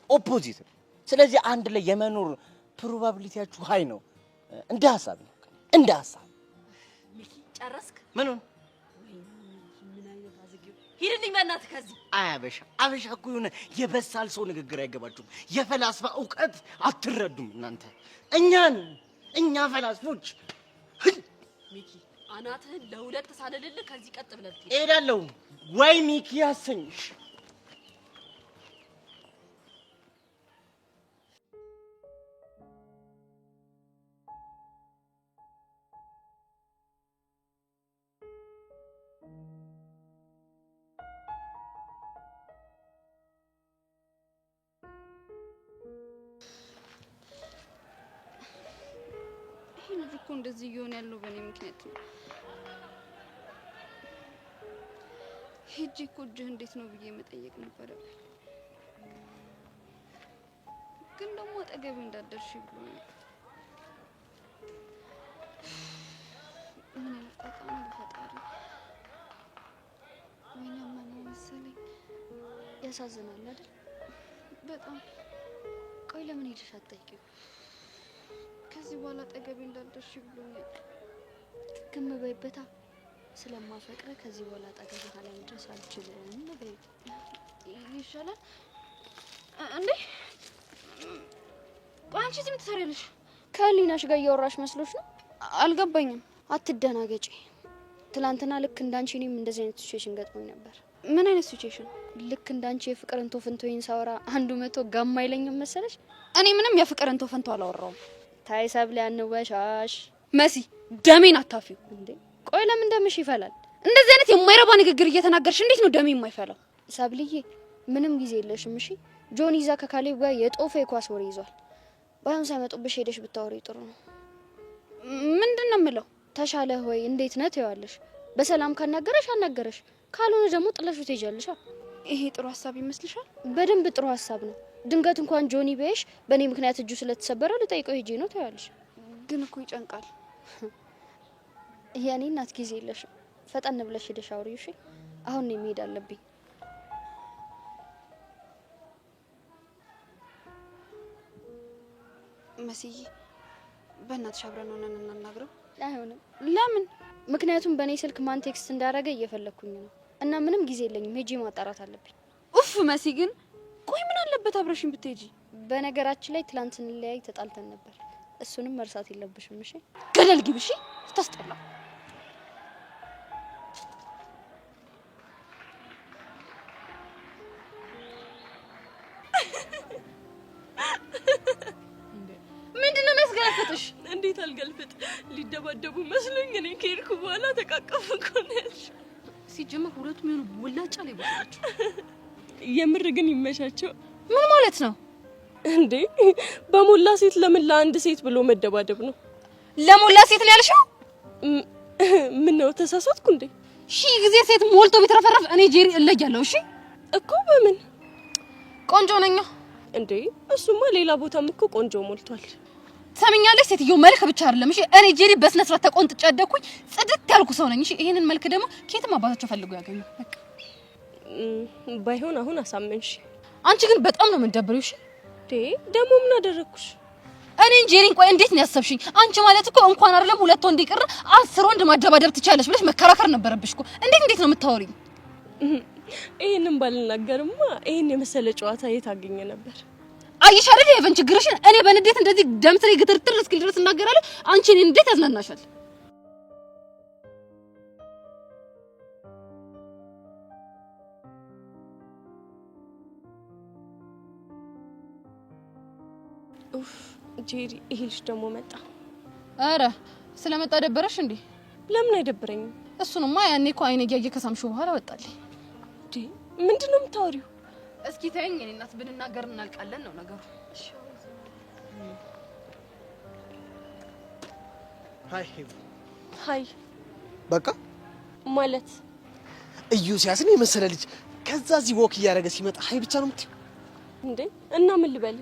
ኦፖዚት ነው። ስለዚህ አንድ ላይ የመኖር ፕሮባቢሊቲያችሁ ሃይ ነው። እንደ ሐሳብ ነው። እንደ ሐሳብ ጨረስክ? ምኑን? ሂድልኝ በእናትህ ከዚህ። አበሻ እኮ የሆነ የበሳል ሰው ንግግር አይገባችሁም። የፈላስፋ እውቀት አትረዱም እናንተ። እኛ ፈላስፎች ሚኪ አናትህን ለሁለት ሳልልልህ ከዚህ ቀጥ ብለህ እሄዳለሁ። ወይ ሚኪ ያሰኝሽ። እኮ እንደዚህ እየሆነ ያለው በእኔ ምክንያት ነው። ሄጄ እኮ እጅህ እንዴት ነው ብዬ መጠየቅ ነበረ፣ ግን ደግሞ አጠገቤ እንዳደርሽ ብሎኛል። ምን ያልጣጣም ፈጣሪ ወይኔ ማነው መሰለኝ። ያሳዝናል አይደል? በጣም ቆይ ለምን ሄደሽ አትጠይቂው? ከዚህ በኋላ አጠገቤ እንዳደርሽ ብሎኛል። ግም በይበታ ስለማፈቅረ ከዚህ በኋላ አጠገቤ አለመድረስ አልችልም በይ ይሻላል እንዴ? አንቺ እዚህ ምን ትሰሪያለሽ? ከሊናሽ ጋር እያወራሽ መስሎሽ ነው? አልገባኝም። አትደናገጪ። ትላንትና ልክ እንዳንቺ እኔም እንደዚህ አይነት ሲቹዌሽን ገጥሞኝ ነበር። ምን አይነት ሲቹዌሽን? ልክ እንዳንቺ የፍቅርን ቶፍንቶይን ሳወራ 100 ጋማ አይለኝም መሰለሽ? እኔ ምንም የፍቅርን ቶፍንቶ አላወራውም። ታይ ሰብለ አንወሻሽ መሲ ደሜን አታፊው እንዴ! ቆይ ለምን ደምሽ ይፈላል? እንደዚህ አይነት የማይረባ ንግግር እየተናገርሽ እንዴት ነው ደሜ የማይፈላው? ሰብልዬ ምንም ጊዜ የለሽም እሺ። ጆኒ ዛ ከካሌብ ጋር የጦፈ የኳስ ወሬ ይዟል። ባይሆን ሳይመጡብሽ ሄደሽ ብታወሪ ጥሩ ነው። ምንድነው የምለው? ተሻለ ሆይ እንዴት ነህ ትይዋለሽ። በሰላም ካናገረሽ አናገረሽ፣ ካልሆነ ደግሞ ጥለሽው ትሄጃለሽ። ይሄ ጥሩ ሀሳብ ይመስልሻል? በደንብ ጥሩ ሀሳብ ነው። ድንገት እንኳን ጆኒ በይሽ በእኔ ምክንያት እጁ ስለተሰበረ ልጠይቀው ሄጄ ነው ትይዋለሽ። ግን እኮ ይጨንቃል። የኔ እናት ጊዜ የለሽም። ፈጠን ብለሽ ሄደሽ አውሪው እሺ። አሁን ነው መሄድ አለብኝ። መስዬ በእናትሽ አብረን ሆነን እናናግረው። አይሆንም። ለምን? ምክንያቱም በእኔ ስልክ ማን ቴክስት እንዳደረገ እየፈለኩኝ ነው እና ምንም ጊዜ የለኝም። ሄጄ ማጣራት አለብኝ። ኡፍ መሲ ግን ቆይ ምን አለበት አብረሽኝ ብትሄጂ? በነገራችን ላይ ትላንት እንለያይ ተጣልተን ነበር። እሱንም መርሳት የለብሽም እሺ። ገደል ግቢ እሺ። ስታስጠላ ምንድነው መስገለፍጥሽ? እንዴት አልገልፍጥ? ሊደባደቡ መስሎኝ እኔ ከሄድኩ በኋላ ተቃቀፉ እኮ ነው ያልሽ። ሲጀመር ሁለቱም የሆኑ ወላጫ ላይ ወጣቸው። የምር ግን ይመቻቸው። ምን ማለት ነው እንዴ? በሞላ ሴት ለምን ለአንድ ሴት ብሎ መደባደብ ነው? ለሞላ ሴት ነው ያልሽው? ምን ነው ተሳሳትኩ እንዴ? ሺህ ጊዜ ሴት ሞልቶ ቢትረፈረፍ እኔ ጄሪ እለያለሁ። እሺ እኮ በምን ቆንጆ ነኝ እንዴ? እሱማ ሌላ ቦታም እኮ ቆንጆ ሞልቷል። ሰምኛለሽ? ሴትዮ መልክ ብቻ አይደለም እሺ። እኔ ጄሪ በስነ ስርዓት ተቆንጥጬ ያደኩኝ ጽድት ያልኩ ሰው ነኝ እሺ። ይሄንን መልክ ደግሞ ከየትም አባታቸው ፈልጎ ያገኙ። በቃ ባይሆን አሁን አሳመንሽ። አንቺ ግን በጣም ነው የምትደብሪው። እሺ ደግሞ ምን አደረኩሽ? እኔ ጄሪን ቆይ እንዴት ነው ያሰብሽኝ? አንቺ ማለት እኮ እንኳን አይደለም ሁለት ወንድ ይቅር 10 ወንድ ማደባደብ ትቻለሽ ብለሽ መከራከር ነበረብሽ እኮ። እንዴት ነው የምታወሪኝ? ይሄንን ባልናገርማ ይሄን የመሰለ ጨዋታ የት አገኘ ነበር? አይሽ አይደል የቨን ችግርሽን እኔ በንዴት እንደዚህ ደምትሪ ግትርትር እስኪል ድረስ እናገራለሁ። አንቺ እኔን እንዴት ያዝናናሻል? ኡፍ ጄሪ ይሄ ልጅ ደግሞ መጣ። አረ ስለመጣ ደበረሽ እንዴ? ለምን አይደብረኝም? እሱንማ ያኔ እኮ አይኔ ያየ ከሳምሽው በኋላ ወጣልኝ። ምንድነው የምታወሪው? እስኪ ተይኝ። እኔ እናት ብንናገር እናልቃለን ነው ነገሩ። ሃይ በቃ ማለት እዩ ሲያስን የመሰለ ልጅ ከዛ እዚህ ወክ እያደረገ ሲመጣ ሃይ ብቻ ነው የምትይው እንዴ? እና ምን ልበል?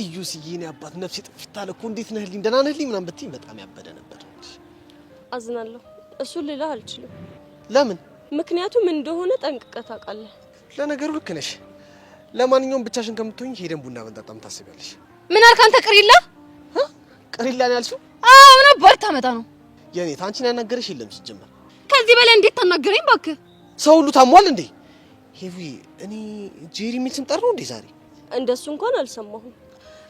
እዩ ሲየኔ አባት ነፍሴ ጥፍታለ እኮ እንዴት ነህ ልኝ ደህና ነህ ልኝ ምናምን ብትይ በጣም ያበደ ነበር። አዝናለሁ። እሱ ልልህ አልችልም። ለምን? ምክንያቱም እንደሆነ ጠንቅቀህ ታውቃለህ። ለነገሩ ልክ ነሽ። ለማንኛውም ብቻሽን ከምትሆኝ ሄደን ቡና ብንጠጣም ታስቢያለሽ? ምን አልክ አንተ? ቅሪላ ቅሪላ ነው ያልሽው? ምን አባር ታመጣ ነው? የኔ ታንቺን ያናገረሽ የለም ሲጀመር። ከዚህ በላይ እንዴት ታናገረኝ ባክህ? ሰው ሁሉ ታሟል እንዴ? ሄቪ እኔ ጄሪ የሚል ስም ጠራው እንዴ ዛሬ? እንደሱ እንኳን አልሰማሁም።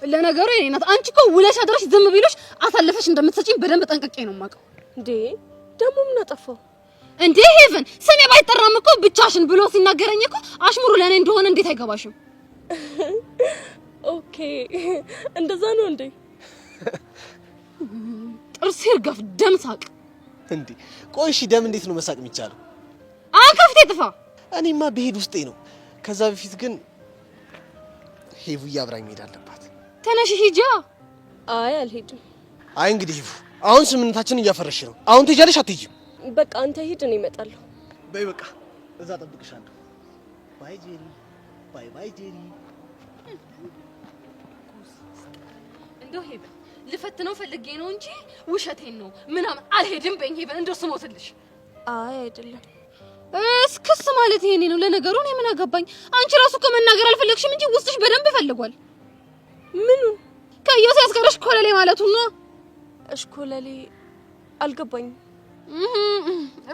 ለነገሩ የኔ እናት አንቺ እኮ ውለሽ አድረሽ ዝም ቢሎሽ አሳልፈሽ እንደምትሰጪኝ በደንብ ጠንቅቄ ነው የማውቀው። እንዴ ደግሞ ምን አጠፋው እንዴ? ሄቨን ስሜ ባይጠራም እኮ ብቻሽን ብሎ ሲናገረኝ እኮ አሽሙሩ ለኔ እንደሆነ እንዴት አይገባሽም? ኦኬ እንደዛ ነው እንዴ? ጥርስ ይርገፍ ደም ሳቅ እንዴ። ቆይ እሺ ደም እንዴት ነው መሳቅ የሚቻለው? ከፍቴ ጥፋ። እኔማ በሄድ ውስጤ ነው። ከዛ በፊት ግን ሄቡ አብራኝ መሄድ አለባት። ተነሽ ሂጂ። አይ አልሄድም። አይ እንግዲህ ሄቡ አሁን ስምንታችን እያፈረሽ ነው። አሁን ትሄጃለሽ አትሄጂም? በቃ አንተ ሂድ እኔ እመጣለሁ። በይ በቃ እዛ ጠብቅሻለሁ። ባይ ጄሪ። ባይ ባይ ጄሪ። እንደው ሄቨን ልፈትነው ፈልጌ ነው እንጂ ውሸቴን ነው ምናምን አልሄድም። በእኝ ሄቨን እንደው ስሞትልሽ። አይ አይደለም እስክስ ማለት ይሄኔ ነው። ለነገሩ እኔ ምን አገባኝ? አንቺ ራሱ እኮ መናገር አልፈለግሽም እንጂ ውስጥሽ በደንብ ፈልጓል። ምኑ? ከዮሴስ ጋር እሽኮለሌ ማለቱ ነው። እሽኮለሌ አልገባኝም።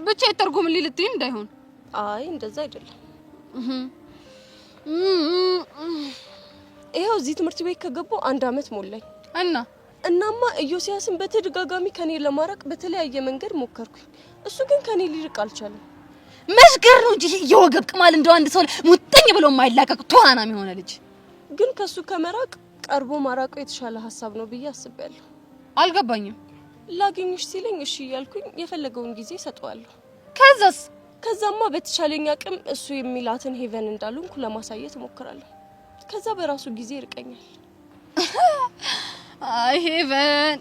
ብቻ ይተርጉምልኝ ልትይ እንዳይሆን። አይ እንደዛ አይደለም። ይሄው እዚህ ትምህርት ቤት ከገባሁ 1 አመት ሞላኝ። እናማ ኢዮስያስን በተደጋጋሚ ከኔ ለማራቅ በተለያየ መንገድ ሞከርኩኝ። እሱ ግን ከኔ ሊርቅ አልቻለም። መስገር ነው እንጂ የወገብ ቅማል እንደው አንድ ሰው ሙጥኝ ብሎ የማይላቀቅ ተዋና የሚሆነ ልጅ ግን ከሱ ከመራቅ ቀርቦ ማራቁ የተሻለ ሐሳብ ነው ብዬ አስቤያለሁ። አልገባኝም። ላገኝሽ ሲለኝ እሺ ያልኩኝ የፈለገውን ጊዜ ሰጠዋለሁ። ከዛማ በተቻለኝ አቅም እሱ የሚላትን ሄቨን እንዳሉንኩ ለማሳየት እሞክራለሁ። ከዛ በራሱ ጊዜ ይርቀኛል። አይ ሄቨን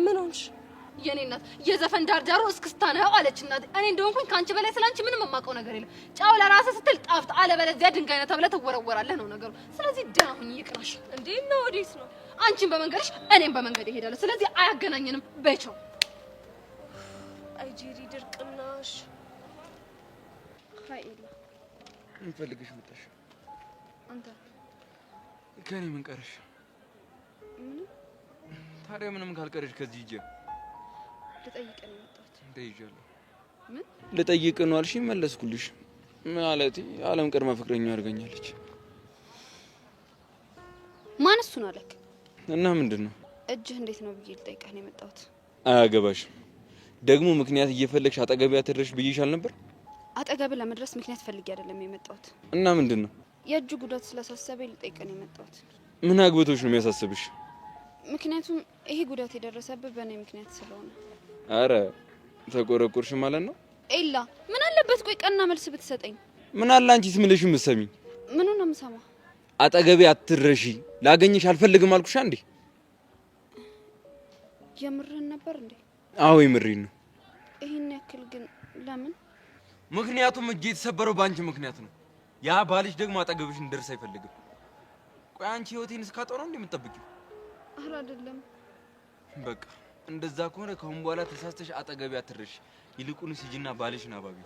ምን ሆንሽ? የኔ እናት የዘፈን ዳርዳሩ እስክስታ ነው አለች እናት። እኔ እንደሆንኩኝ ካንቺ በላይ ስላንቺ ምንም የማውቀው ነገር የለም። ጫው ለራስህ ስትል ጣፍጥ፣ አለበለዚያ ድንጋይ ነህ ተብለህ ትወረወራለህ ነው ነገሩ። ስለዚህ ደህና ሁኚ፣ ይቅናሽ። እንዴ ነው ወዴት ነው? አንቺን በመንገድሽ እኔም በመንገድ እሄዳለሁ። ስለዚህ አያገናኘንም። በይቸው። አይ ጄሪ ድርቅናሽ። ሀይላ ምን ፈልገሽ መጣሽ? አንተ ከኔ ምን ቀረሽ? ታዲያ ምንም ካልቀረሽ ከዚህ ሂጂ። ልጠይቅ ነው የመጣሁት። እንደይጃለሁ። ምን ልጠይቅ ነው አልሽኝ? መለስኩልሽ። ማለቴ ዓለም ቅድመ ፍቅረኛው አድርገኛለች። ማን እሱን አለክ? እና ምንድነው? እጅህ እንዴት ነው ብዬ ልጠይቅህ ነው የመጣሁት። አያገባሽም። ደግሞ ምክንያት እየፈለግሽ አጠገብ ያተረሽ ብዬሻል ነበር። አጠገብ ለመድረስ ምክንያት ፈልጌ አይደለም የመጣሁት። እና ምንድነው? የእጁ ጉዳት ስለሳሰበኝ ልጠይቅህ ነው የመጣሁት። ምን አግብቶሽ ነው የሚያሳስብሽ? ምክንያቱም ይሄ ጉዳት የደረሰብህ በእኔ ምክንያት ስለሆነ። አረ ተቆረቆርሽ ማለት ነው። ኤላ ምን አለበት? ቆይ ቀና መልስ ብትሰጠኝ። ምን አለ አንቺስ ምልሽ የምትሰሚኝ? ምኑ ነው የምሰማው? አጠገቤ አትረሺ፣ ላገኝሽ አልፈልግም አልኩሽ አንዴ። የምርህን ነበር እንዴ? አዎ የምሬን ነው። ይሄን ያክል ግን ለምን? ምክንያቱም እጄ የተሰበረው ባንቺ ምክንያት ነው። ያ ባልሽ ደግሞ አጠገብሽ እንደርስ አይፈልግም። ቆይ አንቺ ህይወቴን እስካጣው ነው እንዴ የምትጠብቂው? አረ አይደለም። በቃ እንደዛ ከሆነ ከአሁን በኋላ ተሳስተሽ አጠገቤ አትረሺ። ይልቁንስ ሂጂና ባልሽን አባቢ።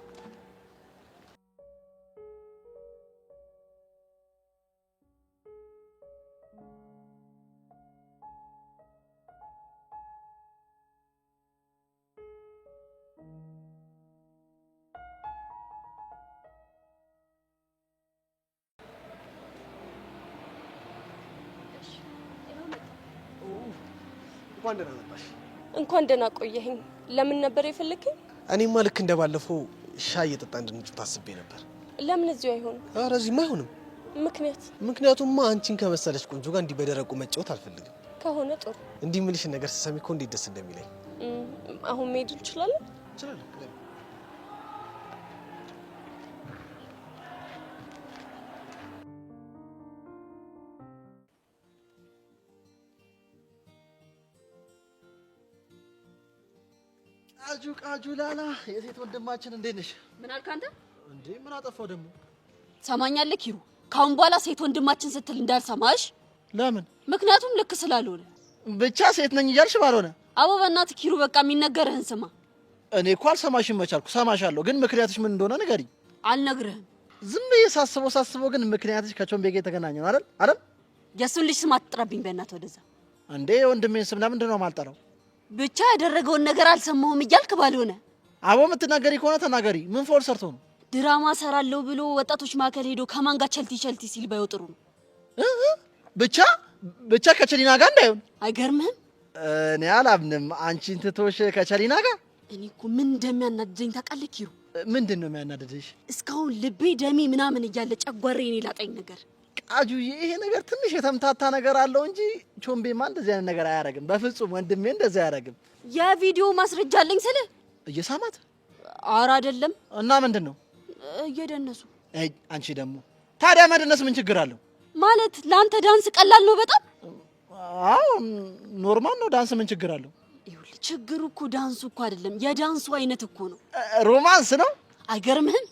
እንኳን ደህና መጣሽ። እንኳን ደህና ቆየኸኝ። ለምን ነበር የፈለከኝ? እኔማ ልክ እንደባለፈው ሻይ እየጠጣ እንድንጭ ታስቤ ነበር። ለምን እዚሁ አይሆንም? ኧረ እዚህማ አይሆንም። ምክንያቱማ አንቺን ከመሰለች ቆንጆ ጋር እንዲህ በደረቁ መጫወት አልፈልግም። ከሆነ ጥሩ። እንዲህ የምልሽን ነገር ስሰሚ እኮ እንዴት ደስ እንደሚለኝ። አሁን መሄድ እንችላለን? እንችላለን። ቃጁ ላላ የሴት ወንድማችን እንዴት ነሽ? ምን አልክ አንተ? እንዴ ምን አጠፋው ደግሞ? ሰማኛለህ ኪሩ፣ ካሁን በኋላ ሴት ወንድማችን ስትል እንዳልሰማሽ። ለምን? ምክንያቱም ልክ ስላልሆነ። ብቻ ሴት ነኝ እያልሽ ባልሆነ። አቦ በእናትህ ኪሩ፣ በቃ የሚነገርህን ስማ። እኔ እኮ አልሰማሽም መቻልኩ። ሰማሻለሁ፣ ግን ምክንያትሽ ምን እንደሆነ ንገሪኝ። አልነግርህም። ዝም ብዬ ሳስበው ግን ምክንያትሽ ከቾምቤ ጋር የተገናኘ ነው አይደል? የእሱን ልጅ ስም አትጥራብኝ በእናትህ ወደዛ። እንዴ ወንድሜን ስም ለምንድን ነው የማልጠራው? ብቻ ያደረገውን ነገር አልሰማሁም እያልክ ባልሆነ። አቦ የምትናገሪ ከሆነ ተናገሪ። ምን ፎል ሰርቶ ነው? ድራማ ሰራለው ብሎ ወጣቶች ማከል ሄዶ ከማን ጋር ቸልቲ ሲል ባይወጥሩ ነው። ብቻ ከቸሊና ጋር እንዳይሆን አይገርምህም? እኔ አላምንም። አንቺን ትቶሽ ከቸሊና ጋር እኔ እኮ ምን እንደሚያናድደኝ ታውቃለህ ኪሩ? ምንድን ነው የሚያናድድሽ? እስካሁን ልቤ ደሜ ምናምን እያለ ጨጓራዬን ላጠኝ ነገር። ቃጁዬ ይሄ ነገር ትንሽ የተምታታ ነገር አለው እንጂ ቾምቤማ እንደዚህ አይነት ነገር አያረግም። በፍጹም ወንድሜ እንደዚህ አያረግም። የቪዲዮ ማስረጃ አለኝ ስለ እየሳማት ኧረ አይደለም። እና ምንድን ነው እየደነሱ። አንቺ ደግሞ ታዲያ መደነስ ምን ችግር አለው? ማለት ለአንተ ዳንስ ቀላል ነው በጣም? አዎ ኖርማል ነው። ዳንስ ምን ችግር አለው? ይኸውልህ ችግሩ እኮ ዳንሱ እኮ አይደለም የዳንሱ አይነት እኮ ነው። ሮማንስ ነው። አይገርምህም?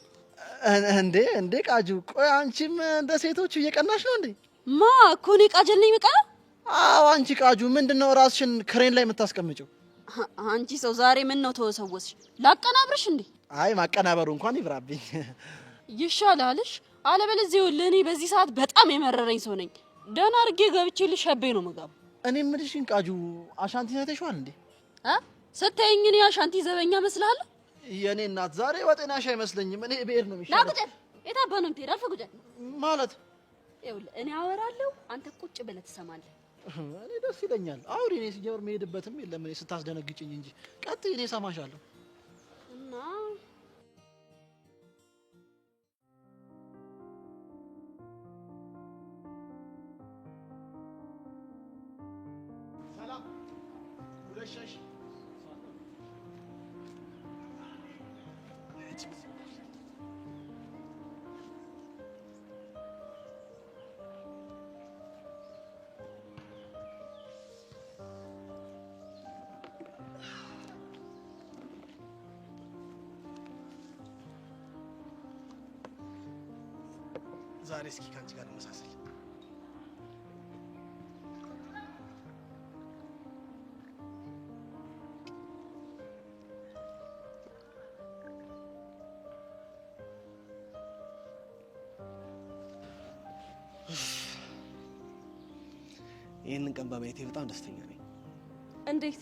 እንዴ ቃጁ፣ ቆይ አንቺም እንደ ሴቶቹ እየቀናሽ ነው እንዴ? ማ እኮ እኔ ቃጀል ነኝ በቃ። አዎ አንቺ ቃጁ፣ ምንድነው ራስሽን ክሬን ላይ የምታስቀምጪው? አንቺ ሰው ዛሬ ምን ነው ተወሰወስሽ? ላቀናብርሽ እንዴ? አይ ማቀናበሩ እንኳን ይብራብኝ። ይሻላልሽ። አለበለዚያ እኔ በዚህ ሰዓት በጣም የመረረኝ ሰው ነኝ። ደህና አድርጌ ገብቼልሽ ሸቤ ነው መጋቡ። እኔ የምልሽን ቃጁ፣ አሻንቲ አይተሽዋል እንዴ? ስታየኝ እኔ አሻንቲ ዘበኛ መስላለሁ? የኔ እናት ዛሬ ወጤናሽ አይመስለኝም። እኔ ብሄር ነው የሚሻለው። ላቁጭ የታባህ ነው የምትሄድ? አልፈህ ቁጭ ማለት ይኸውልህ፣ እኔ አወራለሁ አንተ ቁጭ ብለህ ትሰማለህ። እኔ ደስ ይለኛል። አውሪ። እኔ ሲጀምር መሄድበትም የለም። እኔ ስታስደነግጭኝ እንጂ ቀጥይ፣ እኔ እሰማሻለሁ። እና ሰላም ሁለሻሽ ዛሬ እስኪ ካንቺ ጋር መሳሰል ይህንን ቀን በማየቴ በጣም ደስተኛ ነኝ። እንዴት?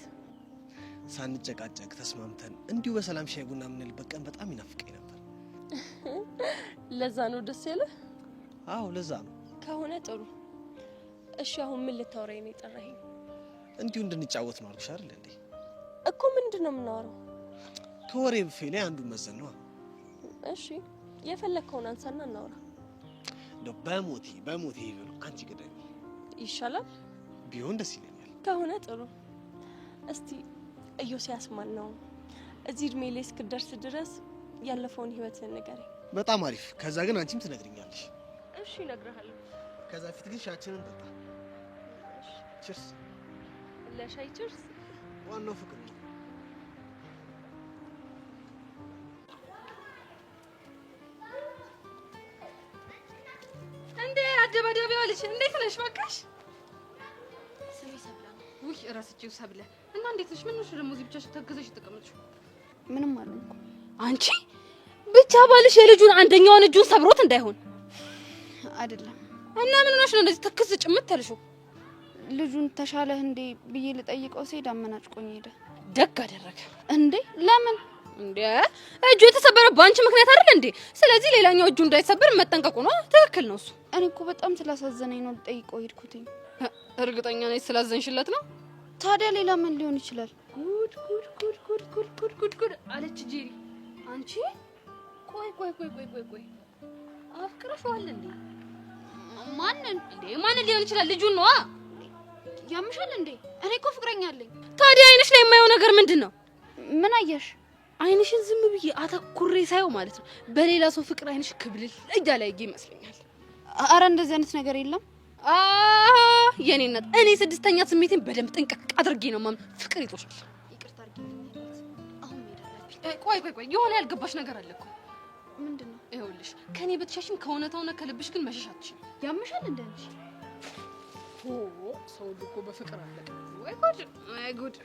ሳንጨቃጨቅ ተስማምተን እንዲሁ በሰላም ሻይ ቡና የምንልበት ቀን በጣም ይናፍቀኝ ነበር። ለዛ ነው ደስ ያለህ? አዎ ለዛ ነው። ከሆነ ጥሩ። እሺ አሁን ምን ልታወራኝ ነው የጠራኸኝ? እንዲሁ እንድንጫወት ነው አልኩሽ አይደል እንዴ? እኮ ምንድን ነው የምናወራው? ከወሬ ብፌ ላይ አንዱን መዘን ነው። እሺ የፈለግከውን አንሳና እናውራ። እንደው በሞቴ ይበሉ አንቺ ገዳይ ይሻላል። ቢሆን ደስ ይለኛል። ከሆነ ጥሩ። እስቲ ኢዮስያስ ማን ነው? እዚህ እድሜ ላይ እስክደርስ ድረስ ያለፈውን ህይወት ንገረኝ። በጣም አሪፍ። ከዛ ግን አንቺም ትነግሪኛለሽ። እሺ እነግርሃለሁ። ከዛ ፊት ግን ሻችንን ጠጣ። ቺርስ። ለሻይ ቺርስ። ዋናው ፍቅር ነው። እንዴ አደባዳቢዋ ልጅ እንዴት ነሽ? በቃሽ። ስሜ ሰብለ ነው። ውይ እራስቼው ሰብለ። እና እንዴት ነሽ? ምን ነው ደግሞ እዚህ ብቻሽ ተገዘሽ ተቀመጥሽ? ምንም አልሆንኩም። አንቺ ብቻ ባልሽ የልጁን አንደኛውን እጁን ሰብሮት እንዳይሆን አይደለም። እና ምን ሆነሽ ነው እንደዚህ ተክዝ ጭምት ያልሽው? ልጁን ተሻለህ እንዴ ብዬ ልጠይቀው ሲሄድ አመናጭቆኝ ሄደ። ደግ አደረገ እንዴ? ለምን እንዴ? እጁ የተሰበረው በአንቺ ምክንያት አይደል እንዴ? ስለዚህ ሌላኛው እጁ እንዳይሰበር መጠንቀቁ ነው። ትክክል ነው እሱ። እኔ እኮ በጣም ስላሳዘነኝ ነው ልጠይቀው ሄድኩትኝ። እርግጠኛ ነኝ ስላዘንሽለት ነው? ታዲያ ሌላ ምን ሊሆን ይችላል? ጉድ ጉድ ጉድ ጉድ ጉድ ጉድ ጉድ ጉድ አለች ጄሪ። አንቺ ቆይ አፍቅረሽዋል እንዴ? ማንን እንዴ? ማንን ሊሆን ይችላል? ልጁን ነዋ። ያምሻል እንዴ? እኔ እኮ ፍቅረኛ አለኝ። ታዲያ አይንሽ ላይ የማየው ነገር ምንድን ነው? ምን አየሽ? አይንሽን ዝም ብዬ አተኩሬ ሳየው ማለት ነው በሌላ ሰው ፍቅር አይንሽ ክብልል እያለ ይመስለኛል። አረ እንደዚህ አይነት ነገር የለም። የኔ እናት፣ እኔ ስድስተኛ ስሜቴን በደንብ ጥንቅቅ አድርጌ ነው ማም። ፍቅር ይጦሻል። ይቅርታ አድርጊልኝ። አሁን ሄድ አለብኝ። ቆይ የሆነ ያልገባሽ ነገር አለ እኮ። ምንድን ነው? ይኸውልሽ ከኔ በተሻሽም ከእውነታውና ከልብሽ ግን መሸሽ አትችይም። ያምሻል እንዴ አንቺ? ሰው እኮ በፍቅር አለቀ። ወይ ጉድ!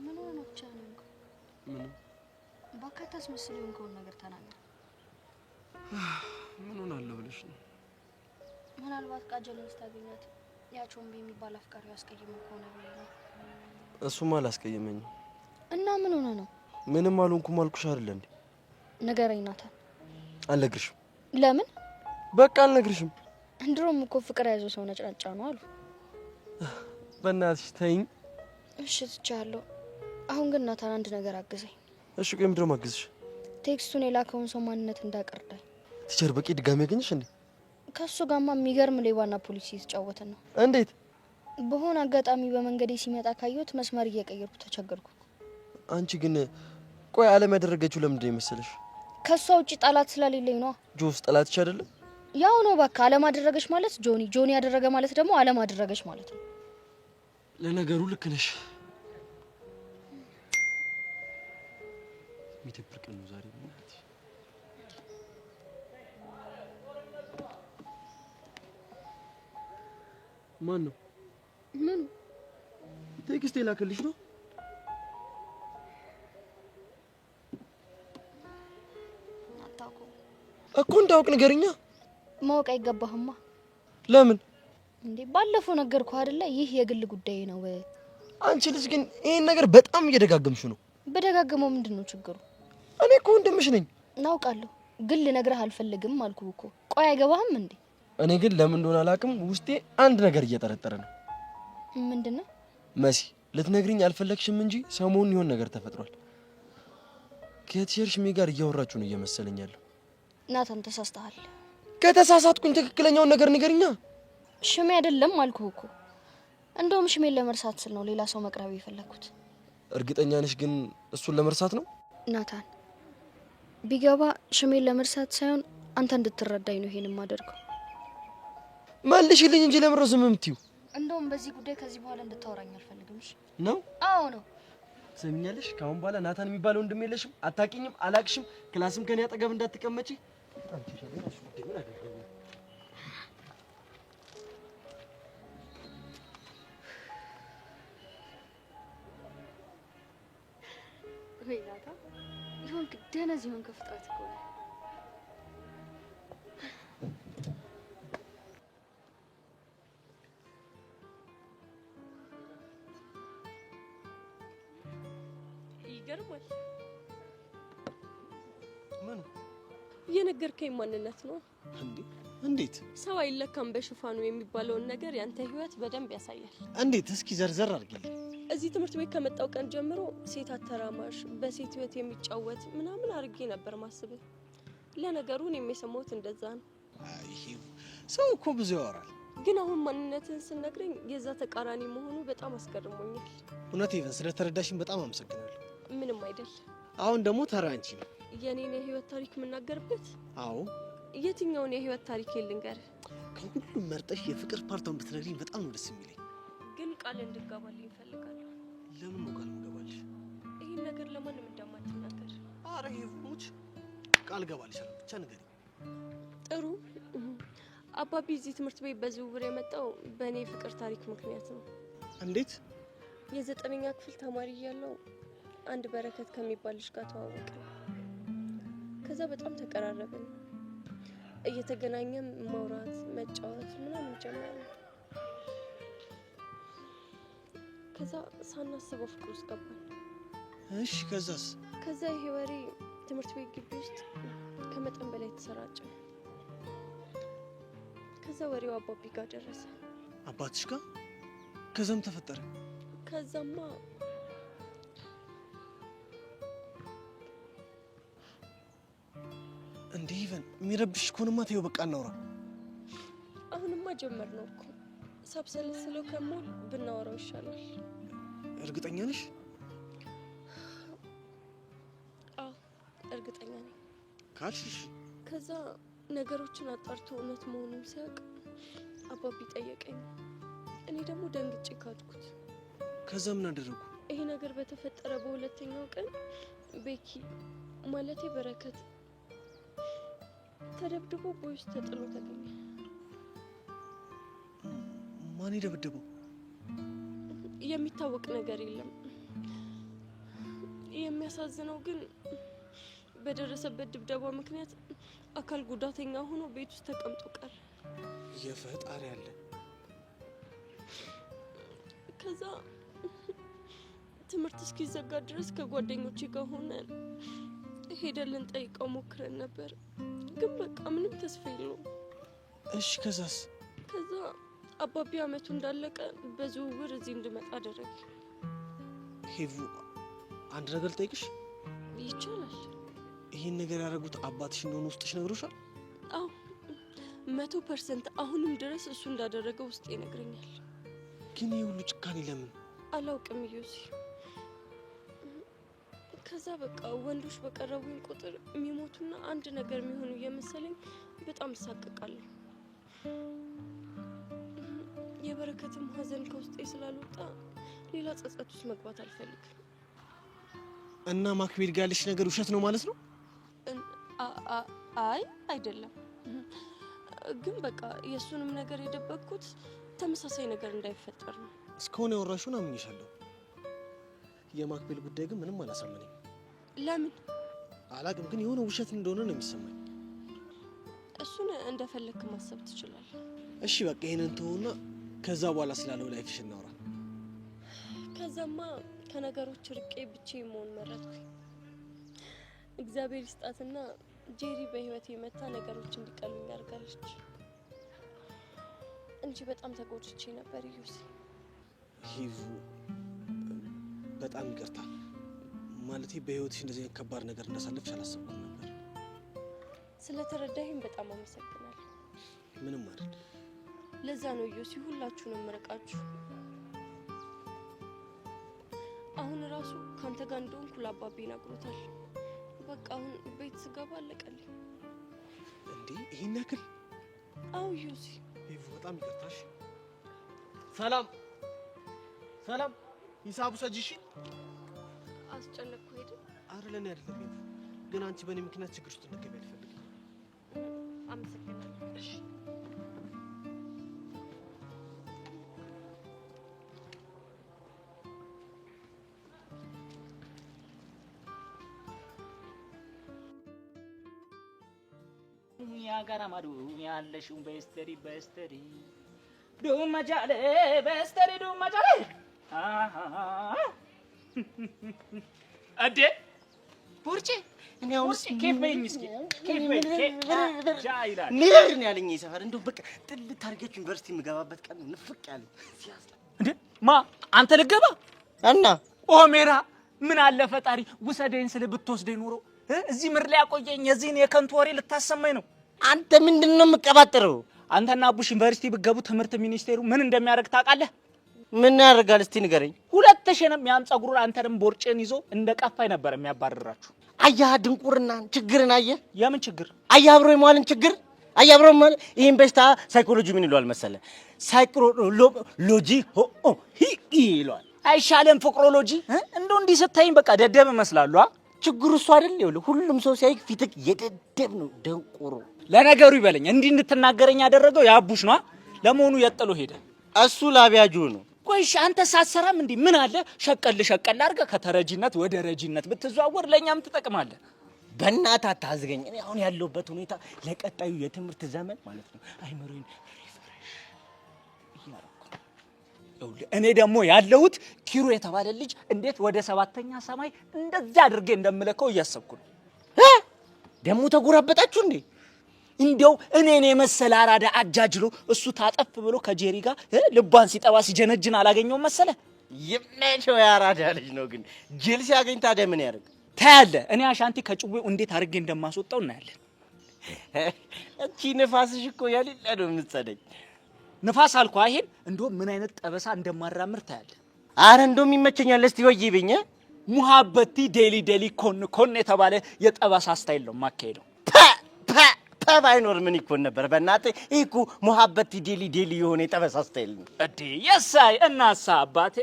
ምን ሆነ ነው ብቻ ነው? ምን እባክህ አታስመስል። የሆንከውን ነገር ተናገር። ምን ሆናለሁ ብለሽ ነው? ምናልባት ቃጀልን ስታገኛት ያቾምቤ የሚባል አፍቃሪ ያስቀየመው ከሆነ ብዬ ነው። እሱማ አላስቀየመኝም። እና ምን ሆነ ነው? ምንም አልሆንኩም አልኩሽ አይደል እንዴ? ንገረኝ ናታን። አልነግርሽም። ለምን? በቃ አልነግርሽም። እንድሮም እኮ ፍቅር ያዘው ሰው ነጭናጫ ነው አሉ። በእናትሽ ተይኝ። እሺ ትቻለሁ። አሁን ግን ናታን አንድ ነገር አግዘኝ። እሺ ቆይ ምንድነው ማግዝሽ? ቴክስቱን የላከውን ሰው ማንነት እንዳቀርዳኝ። ቲቸር በቂ ድጋሚ ያገኘሽ እንዴ? ከሱ ጋማ የሚገርም ሌባና ፖሊስ እየተጫወተ ነው። እንዴት? በሆነ አጋጣሚ በመንገዴ ሲመጣ ካየሁት መስመር እየቀየርኩ ተቸገርኩ። አንቺ ግን ቆይ ዓለም ያደረገችው ለምንድን ነው የመሰለሽ? ከሷ ውጪ ጠላት ስለሌለኝ ነው። ጆስ ጠላትሽ አይደለም? ያው ነው በቃ። ዓለም አደረገች ማለት ጆኒ፣ ጆኒ ያደረገ ማለት ደግሞ ዓለም አደረገች ማለት ነው። ለነገሩ ልክ ነሽ። የሚደብር ቀን ነው ዛሬ። በእናትሽ ማን ነው? ምን ቴክስት የላከልሽ ነው? አታውቀው እኮ እንዳውቅ ንገርኛ። ማወቅ አይገባህማ። ለምን እንዴ? ባለፈው ነገርኩህ አይደለ? ይህ የግል ጉዳይ ነው። አንቺ ልጅ ግን ይሄን ነገር በጣም እየደጋገምሽ ነው። በደጋገመው ምንድነው ችግሩ? እኔ እኮ ወንድምሽ ነኝ። እናውቃለሁ፣ ግን ልነግርህ አልፈልግም አልኩህ እኮ። ቆይ አይገባህም እንዴ? እኔ ግን ለምን እንደሆነ አላውቅም፣ ውስጤ አንድ ነገር እየጠረጠረ ነው። ምንድነው? መሲ ልትነግሪኝ አልፈለግሽም እንጂ ሰሞኑን ይሆን ነገር ተፈጥሯል። ከቲቸር ሽሜ ጋር እያወራችሁ ነው እየመሰለኝ ያለው። ናታን ተሳስተሃል። ከተሳሳትኩኝ ትክክለኛውን ነገር ንገሪኛ። ሽሜ አይደለም አልኩህ እኮ። እንደውም ሽሜን ለመርሳት ስል ነው ሌላ ሰው መቅረብ የፈለኩት። እርግጠኛ ነሽ ግን እሱን ለመርሳት ነው? ናታን ቢገባ ሽሜን ለመርሳት ሳይሆን አንተ እንድትረዳኝ ነው ይሄን የማደርገው። መልሽልኝ እንጂ ለምን ነው ዝም የምትይው? እንደውም በዚህ ጉዳይ ከዚህ በኋላ እንድታወራኝ አልፈልግም። እሺ ነው? አዎ ነው። ሰሚኛለሽ? ካሁን በኋላ ናታን የሚባለው ወንድም የለሽም። አታውቂኝም፣ አላቅሽም። ክላስም ከኔ አጠገብ እንዳትቀመጪ። ወይ ናታን ይሁን ደነዝ ይሁን ከፍጥረት እኮ ነው። ይገርማል። ምን የነገርከኝ ማንነት ነው እንዴ? እንዴት? ሰው አይለካም በሽፋኑ የሚባለውን ነገር ያንተ ህይወት በደንብ ያሳያል። እንዴት? እስኪ ዘርዘር አድርጊልኝ። እዚህ ትምህርት ቤት ከመጣው ቀን ጀምሮ ሴት አተራማሽ፣ በሴት ህይወት የሚጫወት ምናምን አድርጌ ነበር ማስበው። ለነገሩ እኔም የሰማሁት እንደዛ ነው። ይሄ ሰው እኮ ብዙ ያወራል፣ ግን አሁን ማንነትን ስነግረኝ የዛ ተቃራኒ መሆኑ በጣም አስገርሞኛል። እውነት ይቨን ስለተረዳሽኝ በጣም አመሰግናለሁ። ምንም አይደል። አሁን ደግሞ ተራ አንቺ ነው። የኔን የህይወት ታሪክ የምናገርበት? አዎ። የትኛውን የህይወት ታሪክ ልንገርህ? ከሁሉም መርጠሽ የፍቅር ፓርቷን ብትነግሪኝ በጣም ነው ደስ የሚለኝ። ግን ቃል እንድገባልኝ እፈልጋለሁ። ለምን ነው ቃል የምገባልሽ? ይህን ነገር ለማንም እንደማትናገር። አረ ይሙች ቃል እገባልሻለሁ፣ ብቻ ንገሪኝ። ጥሩ። አባቢ እዚህ ትምህርት ቤት በዝውውር የመጣው በእኔ ፍቅር ታሪክ ምክንያት ነው። እንዴት? የ9ኛ ክፍል ተማሪ እያለሁ አንድ በረከት ከሚባል ልጅ ጋር ተዋወቅን። ከዛ በጣም ተቀራረብን። እየተገናኘን ማውራት፣ መጫወት ምናምን ጀመርን። ከዛ ሳናስበው ፍቅር ውስጥ ገባን። እሺ ከዛስ? ከዛ ይሄ ወሬ ትምህርት ቤት ግቢ ውስጥ ከመጠን በላይ ተሰራጨ። ከዛ ወሬው አባቢ ጋር ደረሰ። አባትሽ ጋር? ከዛም ተፈጠረ? ከዛማ እንዴ ኢቨን የሚረብሽ ከሆነማ ተይው፣ በቃ እናውራ። አሁንማ ጀመርነው እኮ። ሳብሰለስለው ከሞል ብናወራው ይሻላል። እርግጠኛ ነሽ? አዎ እርግጠኛ ነኝ ካልሽ። ከዛ ነገሮችን አጣርቶ እውነት መሆኑን ሲያውቅ አባቢ ጠየቀኝ። እኔ ደግሞ ደንግጬ ካድኩት። ከዛ ምን አደረጉ? ይሄ ነገር በተፈጠረ በሁለተኛው ቀን ቤኪ ማለቴ በረከት ተደብድቦ ቦይ ውስጥ ተጥሎ ተገኘ። ማን የደበደበው? የሚታወቅ ነገር የለም። የሚያሳዝነው ግን በደረሰበት ድብደባ ምክንያት አካል ጉዳተኛ ሆኖ ቤት ውስጥ ተቀምጦ ቀረ። የፈጣሪ አለ። ከዛ ትምህርት እስኪዘጋ ድረስ ከጓደኞቼ ጋር ሆነን ሄደን ልንጠይቀው ሞክረን ነበር፣ ግን በቃ ምንም ተስፋ የለውም። እሺ ከዛስ? ከዛ አባቢ አመቱ እንዳለቀ በዝውውር እዚህ እንድመጣ አደረገ። ሄቭ አንድ ነገር ልጠይቅሽ? ይቻላል? ይሄን ነገር ያደረጉት አባትሽ እንደሆነ ውስጥሽ ነግሮሻል? አዎ 100% አሁንም ድረስ እሱ እንዳደረገ ውስጤ ይነግረኛል። ግን ይሄ ሁሉ ጭካኔ ለምን? አላውቅም ዮሲ። ከዛ በቃ ወንዶች በቀረቡኝ ቁጥር የሚሞቱና አንድ ነገር የሚሆኑ እየመሰለኝ በጣም እሳቀቃለሁ። የበረከትም ሀዘን ከውስጤ ስላልወጣ ሌላ ጸጸት ውስጥ መግባት አልፈልግም። እና ማክቤል ጋር ያለሽ ነገር ውሸት ነው ማለት ነው? አይ አይደለም፣ ግን በቃ የእሱንም ነገር የደበቅኩት ተመሳሳይ ነገር እንዳይፈጠር ነው። እስካሁን ያወራሽውን አምኜሻለሁ። የማክቤል ጉዳይ ግን ምንም አላሳመነኝም። ለምን? አላቅም፣ ግን የሆነ ውሸት እንደሆነ ነው የሚሰማኝ። እሱን እንደፈለክ ማሰብ ትችላለህ። እሺ በቃ ይሄንን ተውና ከዛ በኋላ ስላለው ላይፍሽ እናውራ። ከዛማ ከነገሮች ርቄ ብቻዬን መሆን መረጥኩኝ። እግዚአብሔር ይስጣትና ጄሪ በህይወቴ መታ ነገሮች እንዲቀሉኝ አድርጋለች እንጂ በጣም ተጎድቼ ነበር። ዩሲ ሂቭ በጣም ይቅርታ። ማለቴ በህይወትሽ እንደዚህ ከባድ ነገር እንዳሳለፍሽ አላሰብኩም ነበር። ስለተረዳኸኝ በጣም አመሰግናለሁ። ምንም አይደል። ለዛ ነው ዩሲ ሁላችሁንም መረቃችሁ። አሁን ራሱ ካንተ ጋር እንደሆንኩ ለአባቤ ነግሮታል። በቃ አሁን ቤት ስገባ አለቀልኝ። እንዴ ይሄን ያክል? አው ዩሲ ሂቭ በጣም ይቅርታሽ። ሰላም ሰላም፣ ሂሳቡ ሰጂሽ። አስጨነቅኩ አይደል? አረ ለኔ አይደለም ሂቭ፣ ግን አንቺ በእኔ ምክንያት ችግር ውስጥ እንድትገቢ አልፈልግም። አመሰግናለሁ። እሺ ያጋራማዱ ያለሽው በስተሪ ዱማጃለ በስተሪ ዱማጃለ አዴ ቡርጪ እኔ አሁንስ ኬፍ በይኝ እስኪ ኬፍ በይኝ ጃይላ ንር ነው ያለኝ ሰፈር። እንደው በቃ ጥልት ታርጌት ዩኒቨርሲቲ የምገባበት ቀን ነው ንፍቅ ያለው። እንዴ ማ አንተ ልገባ እና ኦሜራ ምን አለ ፈጣሪ ውሰደኝ ስለ ብትወስደኝ ኖሮ እዚህ ምር ላይ ያቆየኝ የዚህን የከንቱ ወሬ ልታሰማኝ ነው። አንተ ምንድነው የምትቀባጥረው? አንተና አቡሽ ዩኒቨርሲቲ ብትገቡ ትምህርት ሚኒስቴሩ ምን እንደሚያደርግ ታውቃለህ? ምን ያደርጋል እስቲ ንገረኝ። ሁለተሽንም ያም ጸጉሩን አንተንም ቦርጭን ይዞ እንደቀፋይ ነበር የሚያባርራችሁ። አያህ ድንቁርና ችግርን አየህ። የምን ችግር? አያህ አብሮ የማልን ችግር። አያህ አብሮ የማልን ይሄን በሽታ ሳይኮሎጂ ምን ይሏል መሰለ? ሳይኮሎጂ ይሏል። አይሻለም ፍቅሮሎጂ? እንደው እንዲህ ስታይኝ በቃ ደደብ እመስላለሁ። ችግሩ እሱ አይደል? ይኸውልህ ሁሉም ሰው ሲያይ ፊትክ የደደብ ነው ደንቆሮ። ለነገሩ ይበለኝ እንዲህ እንድትናገረኝ ያደረገው ያቡሽ ነው። ለመሆኑ የጥሎ ሄደ? እሱ ላቢያጁ ነው። ቆይሽ አንተ ሳሰራም እንዴ ምን አለ ሸቀል አድርገህ ከተረጂነት ወደ ረጂነት ብትዘዋወር ለኛም ትጠቅማለህ። በእናትህ አታዝገኝ። እኔ አሁን ያለሁበት ሁኔታ ለቀጣዩ የትምህርት ዘመን ማለት ነው አይመሩኝ ሪፍሬሽ ያረኩ። እኔ ደግሞ ያለሁት ኪሩ የተባለ ልጅ እንዴት ወደ 7ኛ ሰማይ እንደዛ አድርጌ እንደምለከው እያሰብኩ ነው። ደግሞ ተጎራበጣችሁ እንዴ? እንደው እኔን የመሰለ አራዳ አጃጅሎ እሱ ታጠፍ ብሎ ከጄሪ ጋር ልቧን ሲጠባ ሲጀነጅን አላገኘው መሰለ። ይመቸው ያራዳ ልጅ ነው። ግን ጅል ሲያገኝ ታዲያ ምን ያደርግ? ታያለህ። እኔ አሻንቲ ከጭዌው እንዴት አድርጌ እንደማስወጣው እናያለን። እቺ ንፋስሽ እኮ ያልለ ነው የምትሰደኝ። ንፋስ አልኩ አይሄን እንደው ምን አይነት ጠበሳ እንደማራምር ታያለህ። አረ እንደው ይመቸኛል። እስቲ ወይ ይብኝ ሙሐበቲ ዴሊ ኮን የተባለ የጠበሳ ስታይል ነው ማካሄደው። ባይኖር ምን ይኮን ነበር? በእናትህ ይኩ ሙሐበቲ ዴሊ የሆነ የጠበሳ ስታይል ነው እዴ። የሳይ እናሳ አባቴ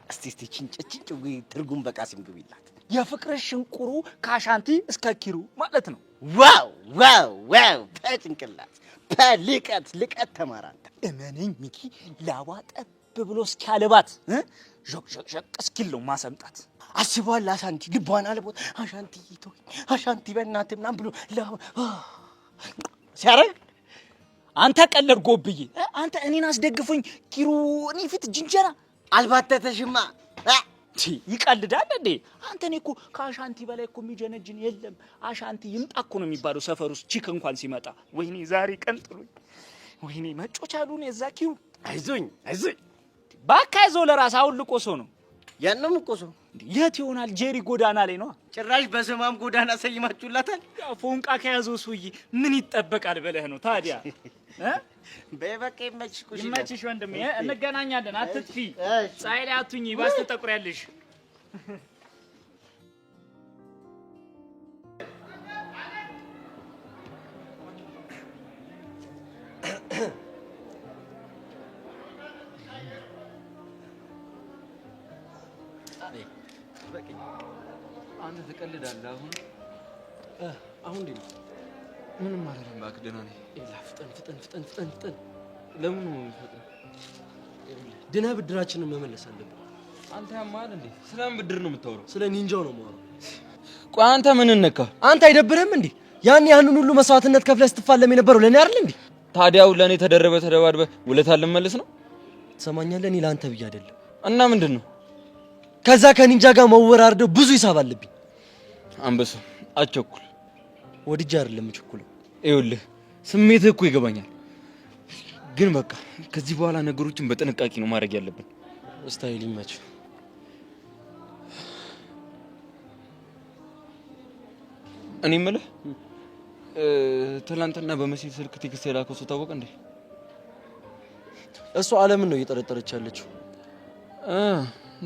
እስቲ ጭንጭ ወይ ትርጉም በቃ ሲምግቢላት የፍቅር ሽንቁሩ ካሻንቲ እስከ ኪሩ ማለት ነው። ዋው በጭንቅላት ልቀት ተማራንተ እመነኝ ሚኪ ላዋ ጠብ ብሎ እስኪያልባት ዠቅ እስኪል ነው ማሰምጣት። አስበዋል። አሻንቲ ልቧን አለቦት አሻንቲ ይቶኝ አሻንቲ በእናትህ ምናምን ብሎ ሲያረግ አንተ ቀለድ ጎብዬ አንተ እኔን አስደግፎኝ ኪሩ እኔ ፊት ጅንጀራ አልባተተሽማ ይቀልዳል እንዴ? አንተ እኔ እኮ ከአሻንቲ በላይ እኮ የሚጀነጅን የለም። አሻንቲ ይምጣ እኮ ነው የሚባለው ሰፈር ውስጥ ቺክ እንኳን ሲመጣ። ወይኔ ዛሬ ቀን ጥሉኝ። ወይኔ መጮቻሉን የዛ ኪሩ አይዞኝ ባካ ይዞ ለራስ አሁን ልቆ ሰው ነው ያንም እኮ ሰው የት ይሆናል? ጄሪ ጎዳና ላይ ነው። ጭራሽ በስማም ጎዳና ሰይማችሁላታል። ያ ፎንቃ ከያዘው ሰውዬ ምን ይጠበቃል በለህ ነው ታዲያ? በበቃ ይመችሽ ወንድሜ፣ እንገናኛለን። አትጥፊ፣ ፀሐይ ላይ አትሁኚ፣ ባስ ትጠቁሪያለሽ። አንተ ትቀልዳለህ። አሁን እንዴ ምንም ማለት ነው። እባክህ ደህና ነኝ። ፍጠን። ለምን ነው ፈጠን? ድና ብድራችንን መመለስ አለብን። አንተ ያማል እንዴ? ስለምን ብድር ነው የምታወራው? ስለ ኒንጃው ነው የማወራው። ቆይ አንተ ምን ነካ? አንተ አይደብርህም እንዴ? ያንን ሁሉ መስዋዕትነት ከፍለህ ስትፋለም የነበረው ለኔ አይደል እንዴ? ታዲያው ለኔ ተደባድበህ ውለታ ልመልስ ነው? ትሰማኛለህ? እኔ ለአንተ ብዬ አይደለም። እና ምንድነው? ከዛ ከኒንጃ ጋር መወራረደው ብዙ ሂሳብ አለብኝ። አንበሳ አትቸኩል። ወድጄ አይደለም የምቸኩለው። ይኸውልህ ስሜትህ እኮ ይገባኛል፣ ግን በቃ ከዚህ በኋላ ነገሮችን በጥንቃቄ ነው ማድረግ ያለብን። ስታይል ይመች። እኔ የምልህ ትናንትና በመሲ ስልክ ቴክስት የላከው ሰው ታወቀ እንዴ? እሱ ዓለምን ነው እየጠረጠረች ያለችው።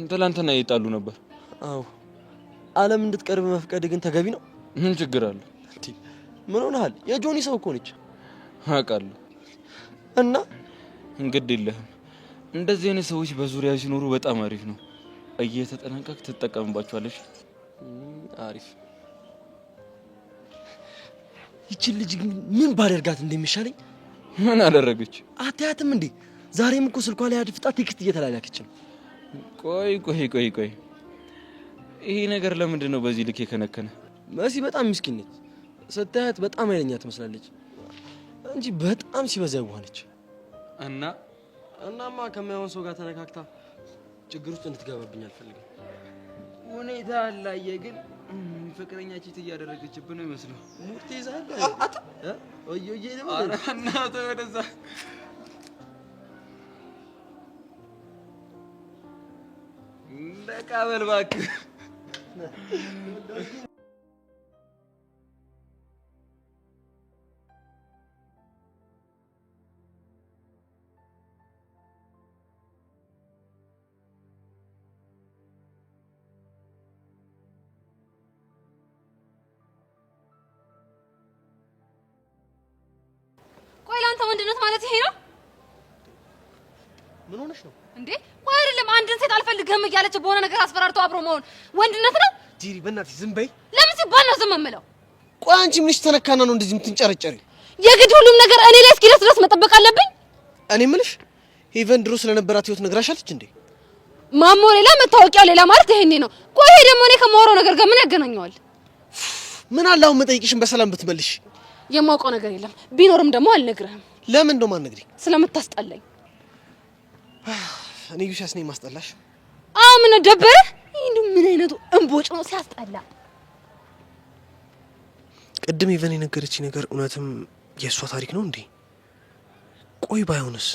ትናንትና እየጣሉ ነበር። አዎ ዓለም እንድትቀርብ መፍቀድ ግን ተገቢ ነው። ምን ችግር አለ? ምን ሆነሃል? የጆኒ ሰው እኮ ነች። አውቃለሁ። እና እንግዲህ የለህም። እንደዚህ አይነት ሰዎች በዙሪያ ሲኖሩ በጣም አሪፍ ነው። እየተጠነቀቅ ትጠቀምባቸዋለሽ። አሪፍ። ይቺ ልጅ ግን ምን ባደርጋት እንደሚሻለኝ። ምን አደረገች? አታያትም እንዴ? ዛሬም እኮ ስልኳ ላይ አድፍጣ ቴክስት እየተላላከች ነው። ቆይ ይሄ ነገር ለምንድን ነው በዚህ ልክ የከነከነ? መሲ በጣም ምስኪን ነች። ስታያት በጣም ኃይለኛ ትመስላለች እንጂ በጣም ሲበዛ የዋህነች። እናማ ከማይሆን ሰው ጋር ተነካክታ ችግር ውስጥ እንድትገባብኝ አልፈልግም። ሁኔታ አላየ ግን ፍቅረኛ ቺት እያደረገችብን ነው ይመስለው። ሙርቴ ዛለ ወይዬ ነው እና ተወደዛ ለቃበል እባክህ። ቆይ ለአንተ ወንድነት ማለት ይሄ ነው? ምን ሆነሽ ነው እንዴ? ቆይ አይደለም አንድን ሴት አልፈልግህም እያለች በሆነ ነገር አስፈራርቶ አብሮ መሆን ወንድነት ነው? ጂሪ በእናትሽ ዝም በይ። ለምን ሲባል ነው ዝም የምለው? ቆይ አንቺ ምንሽ ተነካና ነው እንደዚህ የምትንጨረጨሪ? የግድ ሁሉም ነገር እኔ ላይ እስኪደርስ ድረስ መጠበቅ አለብኝ? እኔ የምልሽ ሄቨን ድሮ ስለነበራት ህይወት ነግራሻለች እንዴ? ማሞ ሌላ መታወቂያው ሌላ ማለት ይሄኔ ነው። ቆይ ይሄ ደግሞ እኔ ከማወራው ነገር ጋር ምን ያገናኘዋል? ምን አለ አሁን መጠይቅሽን በሰላም ብትመልሽ። የማውቀው ነገር የለም፣ ቢኖርም ደግሞ አልነግርህም። ለምን እንደው ማንነግሪ? ስለምታስጠላኝ። እኔ ዩሻስ ነኝ ማስጠላሽ? ምን ደበረ? ይሄን ምን አይነቱ እንቦጭ ነው ሲያስጠላ። ቅድም ኢቨን የነገረችኝ ነገር እውነትም የእሷ ታሪክ ነው እንዴ? ቆይ ባይሆንስ?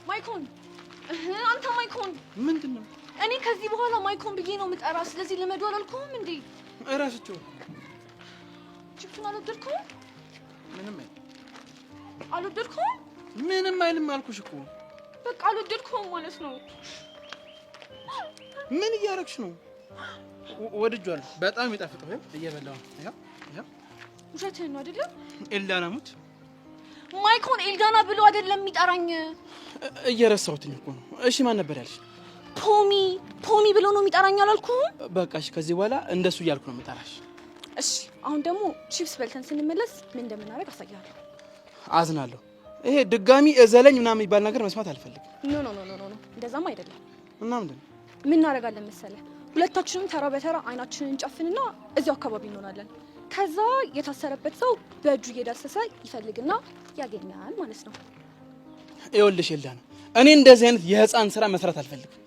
ማይኮን አንተ ማይኮን ምንድነው? እኔ ከዚህ በኋላ ማይኮን ብዬ ነው የምጠራ። ስለዚህ ልመዱ አላልኩም እንዴ? እራስቸው ቺፕሱን አልወደድኩም? ምንም አልወደድኩም? ምንም አይልም አልኩሽ እኮ። በቃ አልወደድኩም ማለት ነው። ምን እያደረግሽ ነው? ወድጄዋለሁ። በጣም የሚጣፍጠው እየበላሁ ነው። ይኸው ውሸትህን ነው አይደለም? ኤልዳና ሙት ማይኮን ኤልዳና ብሎ አይደለም የሚጠራኝ። እየረሳሁትኝ እኮ ነው። እሺ ማን ነበር ያልሽ? ፖሚ ብሎ ነው የሚጠራኝ አላልኩም? በቃ እሺ፣ ከዚህ በኋላ እንደሱ እያልኩ ነው የምጠራሽ። እሺ አሁን ደግሞ ቺፕስ በልተን ስንመለስ ምን እንደምናደርግ አሳያለሁ። አዝናለሁ። ይሄ ድጋሚ እዘለኝ ምናምን የሚባል ነገር መስማት አልፈልግም። ኖ እንደዛም አይደለም። እና ምንድን ነው ምን እናደርጋለን መሰለህ? ሁለታችንም ተራ በተራ አይናችንን እንጨፍንና እዚያው አካባቢ እንሆናለን። ከዛ የታሰረበት ሰው በእጁ እየዳሰሰ ይፈልግና ያገኛል ማለት ነው። ይኸውልሽ ኤልዳና፣ እኔ እንደዚህ አይነት የህፃን ስራ መስራት አልፈልግም።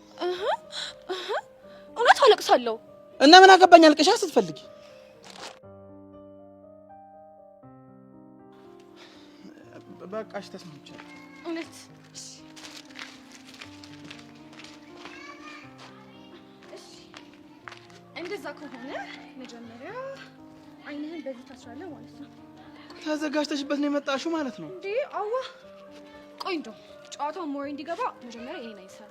እውነት አለቅሳለሁ። እና ምን አገባኝ አልቅሻ ስትፈልጊ። በቃሽ ተስማምቻለሁ። እውነት እንደዛ ከሆነ መጀመሪያ አይንህን በዚህ ታስራለህ ማለት ነው። ተዘጋጅተሽበት ነው የመጣሽው ማለት ነው እንዴ? አዋ ቆይ እንደው ጨዋታው ሞሪ እንዲገባ መጀመሪያ ይሄን አይሰራ።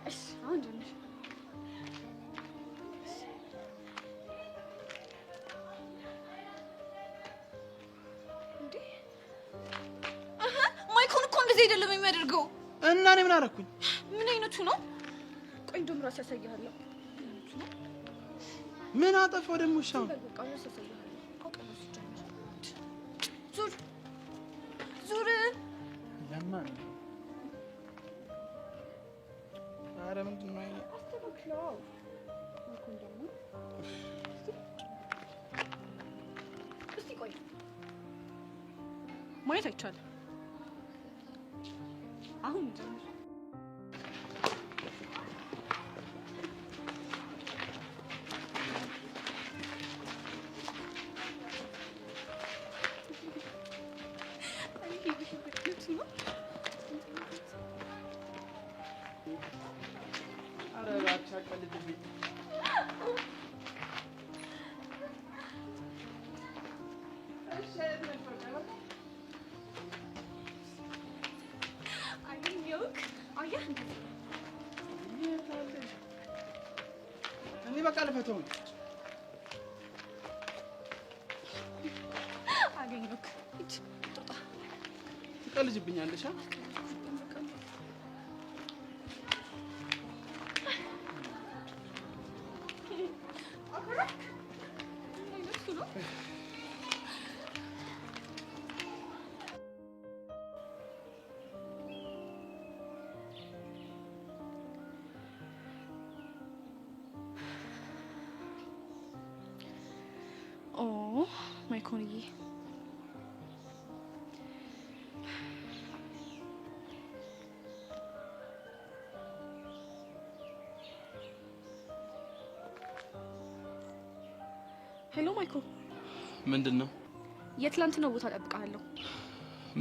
እሺ አሁን ጀምር። ማይኮን እኮ እንደዚህ አይደለም የሚያደርገው። እና እኔ ምን አደረኩኝ? ምን አይነቱ ነው? ቆይ እንደውም ራስ ያሳይሃለሁ። ምን አጠፋው ደግሞ? ሻው በቃ ራስ ያሳይሃለሁ። አውቀነው ሲጀምር ዙር ለማን? ኧረ ምንድን ነው ይሄ? አስተካክለው። ማይኮን ደግሞ እስቲ ቆይ ማየት አይቻልም። አሁን ጀምር። እኔ በቃ ልፈተው ነው። አገኘሁህ። ትቀልጅብኛለሽ? ማይኮንዬ ሄሎ ማይኮ፣ ምንድን ነው? የትላንትናው ቦታ እጠብቅሃለሁ።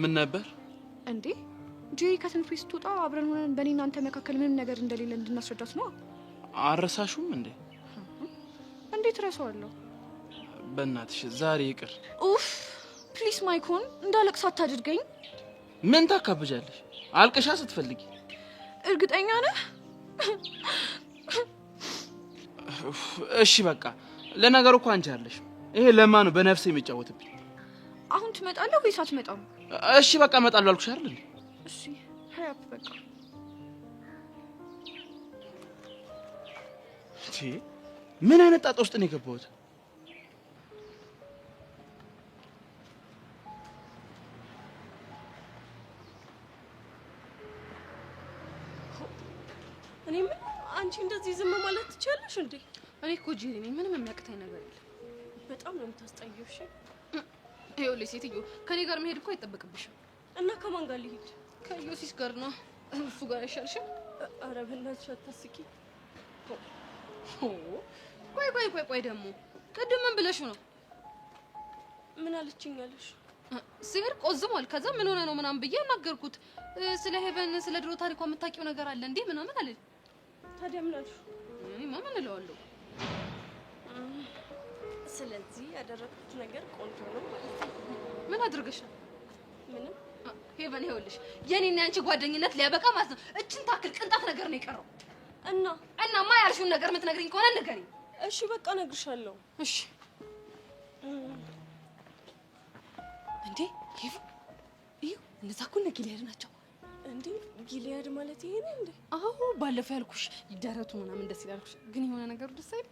ምን ነበር እንዴ? ጄሪ ከትምህርት ቤት ስትወጣ አብረን ሆነን በእኔ እናንተ መካከል ምንም ነገር እንደሌለ እንድናስረዳት ነው። አረሳሹም እንዴ? እንዴት ረሳዋለሁ? በእናትሽ ዛሬ ይቅር። ኡፍ ፕሊስ ማይኮን፣ እንዳለቅስ አታድርገኝ። ምን ታካብጃለሽ? አልቅሻ ስትፈልጊ። እርግጠኛ ነህ? እሺ በቃ ለነገሩ እኮ አንቺ አለሽ። ይሄ ለማ ነው በነፍሴ የሚጫወትብኝ። አሁን ትመጣለህ ወይስ አትመጣም? እሺ በቃ እመጣለሁ አልኩሽ አይደል እንዴ? እሺ ሀያፕ በቃ ምን አይነት ጣጣ ውስጥ ነው የገባሁት? እኔ ምን አንቺ እንደዚህ ዝም ማለት ትችያለሽ እንዴ? እኔ እኮ ጄሪ ነኝ፣ ምንም የሚያቅተኝ ነገር የለም። በጣም ነው የምታስጠይው። እሺ ይኸውልሽ ሴትዮ፣ ከኔ ጋር መሄድ እኮ አይጠበቅብሽም። እና ከማን ጋር ልሂድ? ከዮሲስ ጋር ነው። እሱ ጋር አይሻልሽም? ኧረ በእናትሽ አታስቂ። ቆይ ደግሞ ቅድም ምን ብለሽው ነው? ምን አለችኝ አለሽ? ሲሄድ ቆዝሟል። ከዛ ምን ሆነ ነው ምናምን ብዬ አናገርኩት። ስለ ሄቨን ስለ ድሮ ታሪኳ የምታውቂው ነገር አለ እንዴ ምናምን አለ። ታዲያ ምን አልሽ? እኔማ ምን እለዋለሁ? ስለዚህ ያደረኩት ነገር ቆንጆ ነው ማለት ነው። ምን አድርገሽ ነው? ምንም ሄቨን ይኸውልሽ የኔና ያንቺ ጓደኝነት ሊያበቃ ማለት ነው እችን ታክል ቅንጣት ነገር ነው የቀረው። እናማ ያልሽውን ነገር የምትነግሪኝ ከሆነ ንገሪኝ። እሺ በቃ እነግርሻለሁ። እሺ እንዴ ሄቭ እዩ እነዛ እኮ እነ ጊልያድ ናቸው። እንዴ ጊልያድ ማለት ይሄ ነው እንዴ? አዎ ባለፈው ያልኩሽ ደረቱ ምናምን ደስ ይላልኩሽ፣ ግን የሆነ ነገሩ ደስ አይል።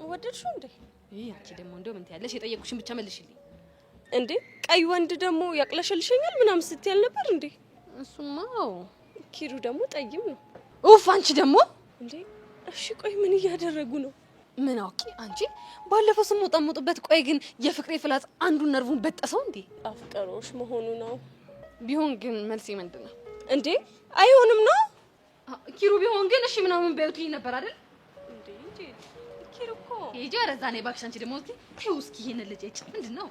ወደድሽው እንዴ? ይሄ አንቺ ደግሞ እንደው ምን ትያለሽ? የጠየቁሽን ብቻ መልሽልኝ። እንዴ ቀይ ወንድ ደግሞ ያቅለሸልሸኛል ምናምን ስትያል ነበር እንዴ? እሱማ ኪሩ ደግሞ ጠይም ነው። ኡፍ አንቺ ደግሞ እንዴ እሺ ቆይ ምን እያደረጉ ነው? ምን አውቂ አንቺ ባለፈው ስሞጣሞጥበት። ቆይ ግን የፍቅሬ ፍላጽ አንዱን ነርቡን በጠሰው እንዴ? አፍቀሮሽ መሆኑ ነው። ቢሆን ግን መልሴ ምንድን ነው እንዴ? አይሆንም ነው ኪሩ። ቢሆን ግን እሺ ምናምን በዩት ነበር አይደል እንዴ? ኪሩ እኮ ሂጂ፣ ኧረ እዛ ነይ እባክሽ። አንቺ ደግሞ እስኪ ተይው እስኪ ይሄን ልጅ ምንድን ነው